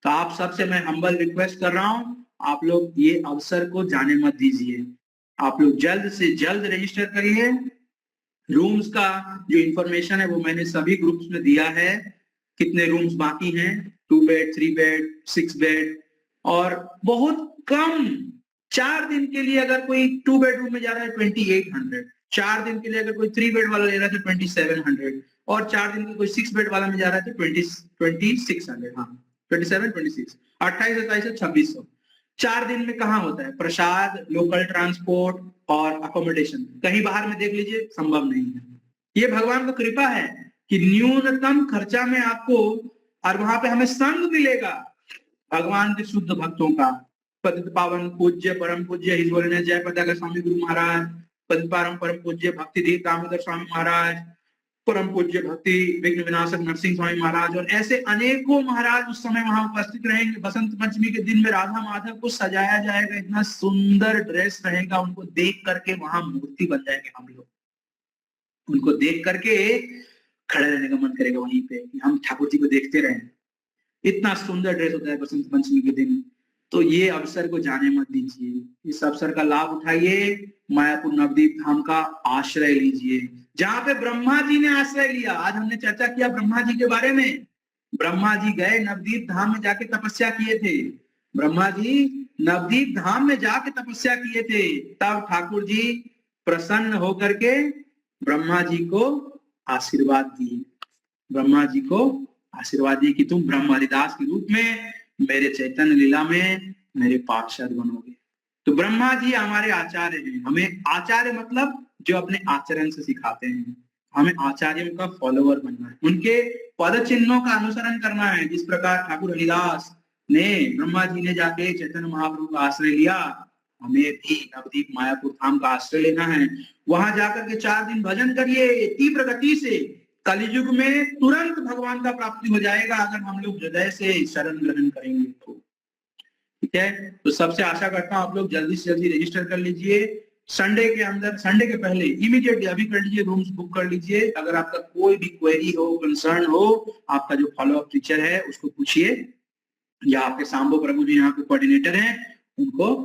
तो आप सबसे मैं हम्बल रिक्वेस्ट कर रहा हूं, आप लोग ये अवसर को जाने मत दीजिए। आप लोग जल्द से जल्द रजिस्टर करिए। रूम्स का जो इंफॉर्मेशन है वो मैंने सभी ग्रुप्स में दिया है, कितने रूम्स बाकी हैं, 2 बेड, 3 बेड, 6 बेड, और बहुत कम 4 दिन के लिए अगर कोई 2 बेडरूम में जा रहा है 2800, 4 दिन के लिए अगर कोई 3 बेड वाला ले रहा है तो 2700, और 4 दिन के कोई 6 बेड वाला में जा रहा है तो 2600, हाँ 27, 26, 28, 27, 2600। 4 दिन में कहाँ होता है प्रसाद, लोकल ट्रांसपोर्ट और अकोमोडेशन, कहीं बाहर में देख लीजिए, संभव नहीं है। ये भगवान का कृपा है कि न्यूनतम खर्चा में आपको, और वहां पे हमें संग मिलेगा भगवान के शुद्ध भक्तों का। पतित पावन पूज्य परम पूज्य हिज होलीनेस जय पताका स्वामी गुरु महाराज, पतित पावन परम पूज्य भक्ति दीप दामोदर स्वामी महाराज, परम पूज्य भक्ति विघ्न विनाशक नरसिंह स्वामी महाराज और ऐसे अनेकों महाराज उस समय वहां उपस्थित रहेंगे। बसंत पंचमी के दिन में राधा माधव को सजाया जाएगा, इतना सुंदर ड्रेस रहेगा, उनको देख करके वहां मूर्ति बन जाएंगे हम लोग। उनको देख करके खड़े रहने का मन करेगा वहीं पे, हम ठाकुर जी को देखते रहें। इतना सुंदर ड्रेस होता है बसंत पंचमी के दिन। तो ये अवसर को जाने मत दीजिए, इस अवसर का लाभ उठाइए, मायापुर नवदीप धाम का आश्रय लीजिए, जहां पे ब्रह्मा जी ने आश्रय लिया। आज हमने चर्चा किया ब्रह्मा जी के बारे में। ब्रह्मा जी गए नवदीप धाम में जाके तपस्या किए थे। ब्रह्मा जी नवदीप धाम में जाके तपस्या किए थे, तब ठाकुर जी प्रसन्न होकर के ब्रह्मा जी को आशीर्वाद दिए। ब्रह्मा जी को आशीर्वाद दिए कि तुम ब्रह्म हरिदास के रूप में मेरे चैतन्य लीला में मेरे पार्षद बनोगे। तो ब्रह्मा जी हमारे आचार्य हैं। हमें आचार्य मतलब जो अपने आचरण से सिखाते हैं। हमें आचार्यों का फॉलोअर बनना है, उनके पद चिन्हों का अनुसरण करना है। जिस प्रकार ठाकुर हरिदास ने, ब्रह्मा जी ने जाके चैतन्य महाप्रभु का आश्रय लिया, हमें भी नवदीप मायापुर धाम का आश्रय लेना है। वहां जाकर के 4 दिन भजन करिए तीव्र गति से। कलियुग में तुरंत भगवान का प्राप्ति हो जाएगा अगर हम लोग हृदय से शरण ग्रहण करेंगे तो। ठीक है, तो सबसे आशा करता हूं आप लोग जल्दी से जल्दी रजिस्टर कर लीजिए। संडे के अंदर, संडे के पहले इमीडिएटली अभी कर लीजिए, रूम्स बुक कर लीजिए। अगर आपका कोई भी क्वेरी हो, कंसर्न हो, आपका जो फॉलोअप टीचर है उसको पूछिए, या आपके सांबो प्रभु जी यहाँ पे कोऑर्डिनेटर हैं, उनको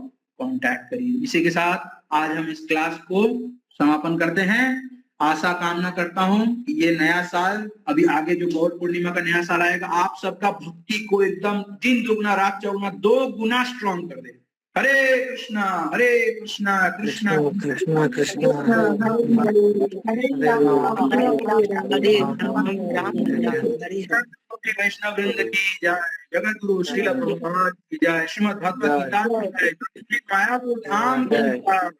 कांटेक्ट करिए। इसी के साथ आज हम इस क्लास को समापन करते हैं। आशा कामना करता हूं कि ये नया साल, अभी आगे जो गौर पूर्णिमा का नया साल आएगा, आप सबका भक्ति को एकदम दिन दुगना रात चौगुना 2 गुना स्ट्रॉन्ग कर दे। हरे कृष्णा कृष्णा कृष्णा कृष्णा वैष्णव वृंद की जय, जगत गुरु श्रील प्रभुपाद की जय, श्रीमद् भगवत गीता की जय, मायापुर धाम की जय।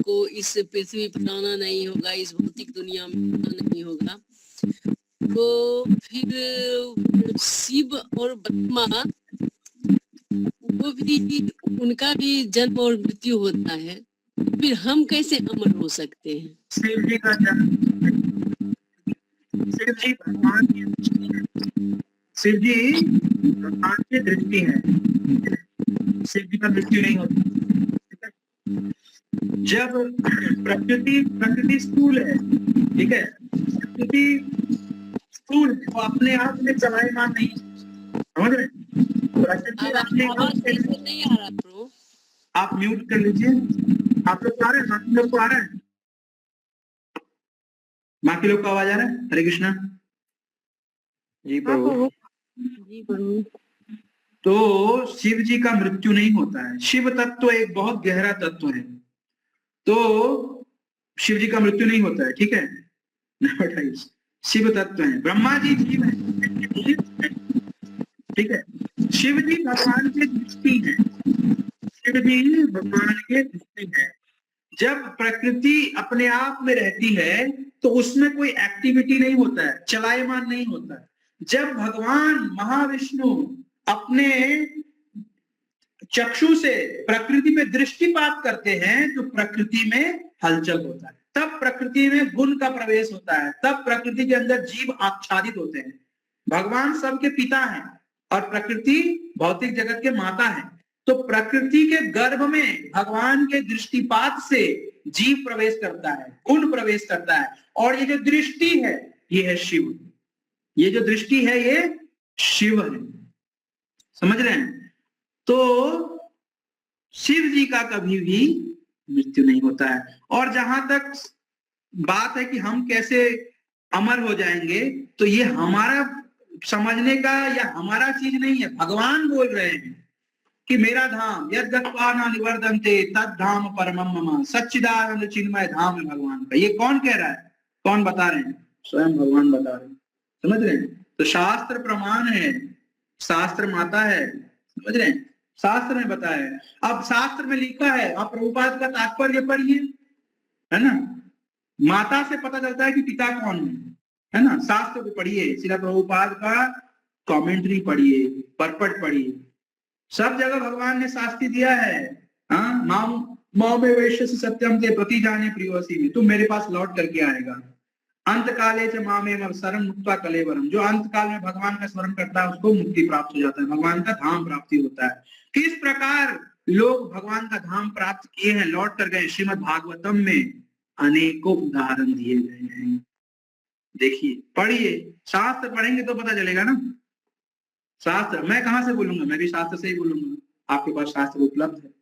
को इस पृथ्वी पर आना नहीं होगा, इस भौतिक दुनिया में आना नहीं होगा, तो फिर शिव और ब्रह्मा वो भी, उनका भी जन्म और मृत्यु होता है, फिर हम कैसे अमर हो सकते हैं? शिव जी का जन्म, शिव जी भगवान की दृष्टि है, शिव जी भगवान की दृष्टि है। शिव जी का मृत्यु नहीं होता। जब प्रकृति स्थूल है, ठीक है, प्रकृति स्थूल है, वो अपने आप में चलायमान नहीं, समझ रहे? प्रकृति अपने आप से नहीं आ रहा ब्रो, आप म्यूट कर लीजिए। आप लोग आ रहे हैं, बाकी लोग को आ रहा है, बाकी लोग को आवाज आ रहा है? हरे कृष्णा जी प्रभु। जी प्रभु। तो शिव जी का मृत्यु नहीं होता है। शिव तत्व एक बहुत गहरा तत्व है, तो शिव जी का मृत्यु नहीं होता है। ठीक है, नंबर 28 शिव तत्व है, ब्रह्मा जी जीव है। ठीक है, शिव जी भगवान के दृष्टि है, शिव जी भगवान के दृष्टि है। जब प्रकृति अपने आप में रहती है तो उसमें कोई एक्टिविटी नहीं होता है, चलायमान नहीं होता है। जब भगवान महाविष्णु अपने चक्षु से प्रकृति पे दृष्टिपात करते हैं तो प्रकृति में हलचल होता है, तब प्रकृति में गुण का प्रवेश होता है, तब प्रकृति के अंदर जीव आच्छादित होते हैं। भगवान सबके पिता हैं और प्रकृति भौतिक जगत के माता है। तो प्रकृति के गर्भ में भगवान के दृष्टिपात से जीव प्रवेश करता है, गुण प्रवेश करता है, और ये जो दृष्टि है ये है शिव। ये जो दृष्टि है ये शिव है, समझ रहे हैं? तो शिव जी का कभी भी मृत्यु नहीं होता है। और जहां तक बात है कि हम कैसे अमर हो जाएंगे, तो ये हमारा समझने का या हमारा चीज नहीं है। भगवान बोल रहे हैं कि मेरा धाम यद गत्वा न निवर्धन्ते तद धाम परमम मम, सच्चिदानंद चिन्मय धाम है भगवान का। ये कौन कह रहा है, कौन बता रहे हैं? स्वयं भगवान बता रहे हैं, समझ रहे हैं? तो शास्त्र प्रमाण है, शास्त्र माता है, समझ रहे हैं? शास्त्र में बताया है। अब शास्त्र में लिखा है, आप प्रभुपाद का तात्पर्य पढ़िए, है ना? माता से पता चलता है कि पिता कौन है ना? शास्त्र को पढ़िए, श्रील प्रभुपाद का कमेंट्री पढ़िए, परपट पढ़िए, सब जगह भगवान ने शास्त्री दिया है। हाँ, माँ में वैश्य सत्यम ते प्रति जाने प्रियोसी में, तुम मेरे पास लौट करके आएगा। अंत काले च माँ में शरण मुक्ता कलेवरम, जो अंत काल में भगवान का स्मरण करता है उसको मुक्ति प्राप्त हो जाता है, भगवान का धाम प्राप्ति होता है। किस प्रकार लोग भगवान का धाम प्राप्त किए हैं, लौट कर गए, श्रीमद् भागवतम में अनेकों उदाहरण दिए गए हैं। देखिए, पढ़िए, शास्त्र पढ़ेंगे तो पता चलेगा ना। शास्त्र मैं कहां से बोलूंगा, मैं भी शास्त्र से ही बोलूंगा, आपके पास शास्त्र उपलब्ध है।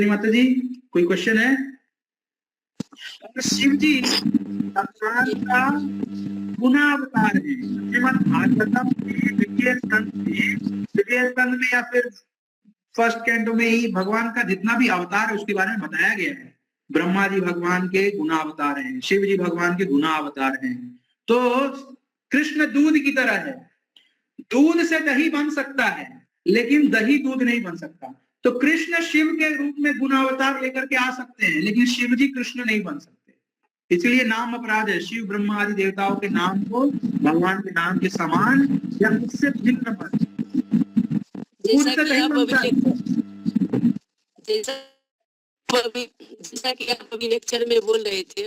माता जी, कोई क्वेश्चन है? शिव जी भगवान का गुणावतार है। श्रीमद् भागवतम के द्वितीय स्कंद में या फिर फर्स्ट कैंटो में ही भगवान का जितना भी अवतार है उसके बारे में बताया गया है। ब्रह्मा जी भगवान के गुणावतार हैं, शिव जी भगवान के गुणावतार हैं। तो कृष्ण दूध की तरह है, दूध से दही बन सकता है लेकिन दही दूध नहीं बन सकता। तो कृष्ण शिव के रूप में गुणावतार लेकर के आ सकते हैं लेकिन शिव जी कृष्ण नहीं बन सकते, इसलिए नाम अपराध है। शिव ब्रह्मा आदि देवताओं के नाम को भगवान के नाम के समान या उससे भिन्न पर, जैसा कि आप अभी लेक्चर में बोल रहे थे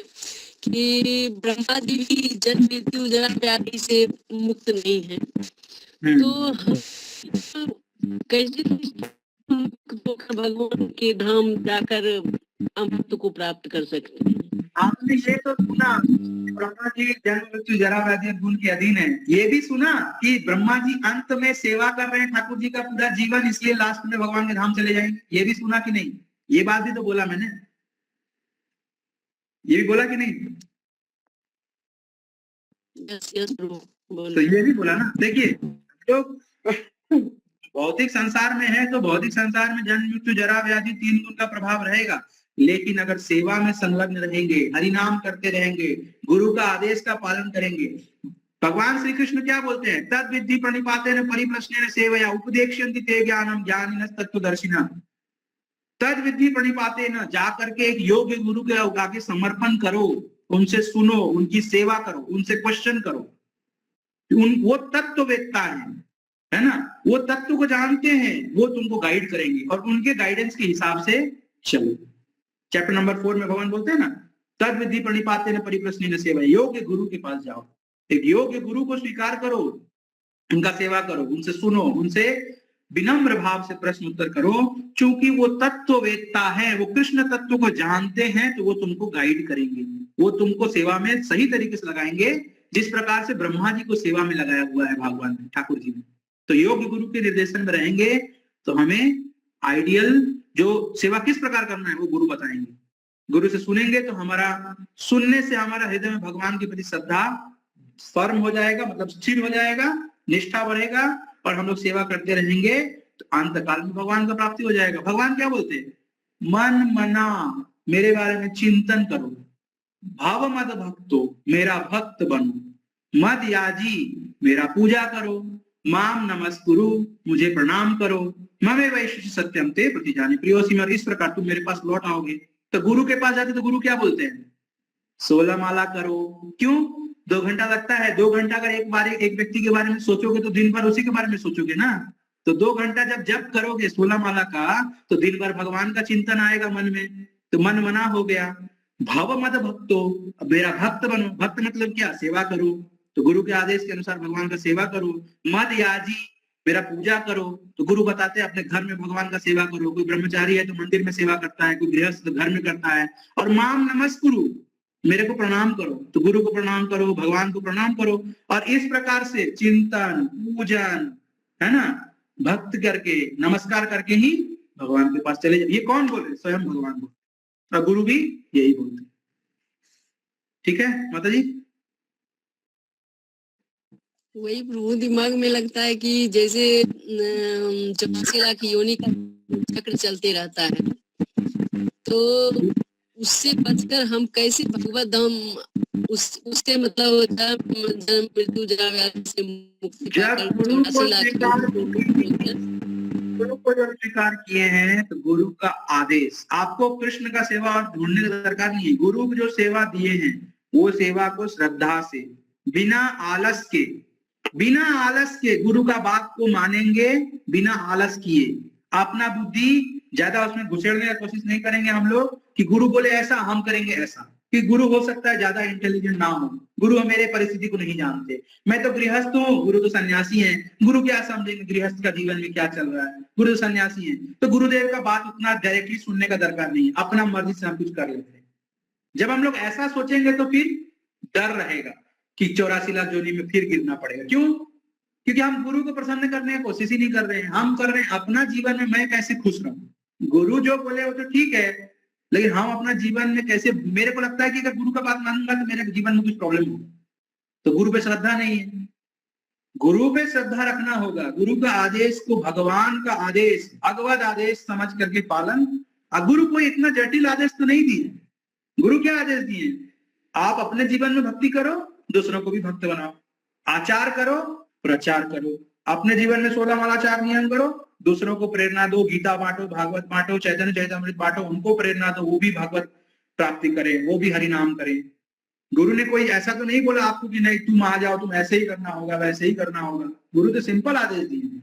कि ब्रह्मा जी भी जन्म मृत्यु जरा व्याधि से मुक्त नहीं है, तो कैसे भगवान के धाम जाकर अमृत को प्राप्त कर सकते हैं? आपने ये तो सुना ब्रह्मा जी जन्म मृत्यु जरा व्याधि गुण के अधीन है, ये भी सुना कि ब्रह्मा जी अंत में सेवा कर रहे हैं ठाकुर जी का पूरा जीवन, इसलिए लास्ट में भगवान के धाम चले जाएंगे, ये भी सुना कि नहीं? ये बात भी तो बोला मैंने, ये भी बोला कि नहीं? तो ये भी बोला ना। देखिए, तो भौतिक संसार में है तो भौतिक संसार में जन्म मृत्यु जरा व्याधि तीन गुण का प्रभाव रहेगा, लेकिन अगर सेवा में संलग्न रहेंगे, हरिनाम करते रहेंगे, गुरु का आदेश का पालन करेंगे, भगवान श्री कृष्ण क्या बोलते हैं? तद विद्धि प्रणिपातेन परिप्रश्नेन सेवया उपदेक्ष्यन्ति ते ज्ञानम ज्ञानिनः तत्त्वदर्शिनः। तद विद्धि प्रणिपातेन, जा करके एक योग्य गुरु के आगे समर्पण करो, उनसे सुनो, उनकी सेवा करो, उनसे क्वेश्चन करो। वो तत्ववेत्ता है ना, वो तत्व को जानते हैं, वो तुमको गाइड करेंगे और उनके गाइडेंस के हिसाब से चलो। चैप्टर नंबर 4 में भगवान बोलते हैं ना, तद विधि प्रणिपातेन परिप्रश्नेन सेवया, योग्य गुरु के पास जाओ, एक योग्य गुरु को स्वीकार करो, उनका सेवा करो, उनसे सुनो, उनसे विनम्र भाव से प्रश्न उत्तर करो, क्योंकि वो तत्ववेत्ता है, वो कृष्ण तत्व को जानते हैं, तो वो तुमको गाइड करेंगे, वो तुमको सेवा में सही तरीके से लगाएंगे, जिस प्रकार से ब्रह्मा जी को सेवा में लगाया हुआ है भगवान ने, ठाकुर जी ने। तो योग्य गुरु के निर्देशन में रहेंगे तो हमें आइडियल जो सेवा किस प्रकार करना है वो गुरु बताएंगे। गुरु से सुनेंगे तो हमारा सुनने से हमारा हृदय में भगवान के प्रति श्रद्धा फर्म हो जाएगा, मतलब स्थिर हो जाएगा, निष्ठा बढ़ेगा और हम लोग सेवा करते रहेंगे तो अंत काल में भगवान का प्राप्ति हो जाएगा। भगवान क्या बोलते हैं? मन मना मेरे बारे में चिंतन करो, भाव मद भक्तो मेरा भक्त बनो, मद याजी मेरा पूजा करो, माम नमस्कुरु मुझे प्रणाम करो, ममे वैश्य सत्यम ते प्रति जाने प्रियोसी में। और इस प्रकार तुम मेरे पास लौट आओगे। तो गुरु के पास जाते तो गुरु क्या बोलते हैं? 16 माला करो। क्यों? 2 घंटा लगता है। 2 घंटा अगर एक व्यक्ति के बारे में सोचोगे तो दिन भर उसी के बारे में सोचोगे ना। तो 2 घंटा जब जप करोगे 16 माला का तो दिन भर भगवान का चिंतन आएगा मन में, तो मन मना हो गया। भाव मद भक्तो, मेरा भक्त बनो। भक्त मतलब क्या? सेवा करो, तो गुरु के आदेश के अनुसार भगवान का सेवा करो। मद याजी मेरा पूजा करो, तो गुरु बताते हैं अपने घर में भगवान का सेवा करो। कोई ब्रह्मचारी है तो मंदिर में सेवा करता है, कोई गृहस्थ घर में करता है। और माम नमस्कुरु मेरे को प्रणाम करो, तो गुरु को प्रणाम करो, भगवान को प्रणाम करो। और इस प्रकार से चिंतन पूजन है ना, भक्त करके नमस्कार करके ही भगवान के पास चले जाए। ये कौन बोल रहे? स्वयं भगवान बोल, और गुरु भी यही बोलते। ठीक है माता जी? वही प्रभु दिमाग में लगता है कि जैसे 84 लाख योनि का चक्र चलते रहता है, तो उससे बचकर हम कैसे भगवत धाम उससे मतलब जन्म मृत्यु जरा व्याधि से मुक्ति गुरु को जब स्वीकार किए हैं तो गुरु का आदेश, आपको कृष्ण का सेवा और ढूंढने का दरकार नहीं है। गुरु को जो सेवा दिए हैं वो सेवा को श्रद्धा से, बिना आलस के गुरु का बात को मानेंगे, बिना आलस किए। अपना बुद्धि ज्यादा उसमें घुसेड़ने की कोशिश नहीं करेंगे हम लोग कि गुरु बोले ऐसा हम करेंगे ऐसा, कि गुरु हो सकता है ज्यादा इंटेलिजेंट ना हो, गुरु मेरे परिस्थिति को नहीं जानते, मैं तो गृहस्थ हूँ, गुरु तो सन्यासी हैं, गुरु क्या समझेंगे गृहस्थ का जीवन में क्या चल रहा है, गुरु तो सन्यासी हैं, तो गुरुदेव का बात उतना डायरेक्टली सुनने का दरकार नहीं है, अपना मर्जी से हम कुछ कर लेते हैं। जब हम लोग ऐसा सोचेंगे तो फिर डर रहेगा कि 84 लाख जोनी में फिर गिरना पड़ेगा। क्यों? क्योंकि हम गुरु को प्रसन्न करने की कोशिश ही नहीं कर रहे हैं, हम कर रहे हैं अपना जीवन में मैं कैसे खुश रहूं। गुरु जो बोले वो तो ठीक है, लेकिन हम अपना जीवन में कैसे, मेरे को लगता है कि अगर गुरु का बात मानूंगा तो मेरे जीवन में कुछ प्रॉब्लम होगा, तो गुरु पे श्रद्धा नहीं है। गुरु पे श्रद्धा रखना होगा, गुरु का आदेश को भगवान का आदेश, भगवत आदेश समझ करके पालन। गुरु कोई इतना जटिल आदेश तो नहीं दिए। गुरु क्या आदेश दिए? आप अपने जीवन में भक्ति करो, दूसरों को भी भक्त बनाओ, आचार करो, प्रचार करो, अपने जीवन में 16 मालाचार नियम करो, दूसरों को प्रेरणा दो, गीता बांटो, भागवत बांटो, चैतन्य चैतामृत बांटो, उनको प्रेरणा दो, वो भी भागवत प्राप्ति करें, वो भी हरि नाम करें। गुरु ने कोई ऐसा तो नहीं बोला आपको कि नहीं तुम आ जाओ, तुम ऐसे ही करना होगा, वैसे ही करना होगा। गुरु तो सिंपल आदेश दिए,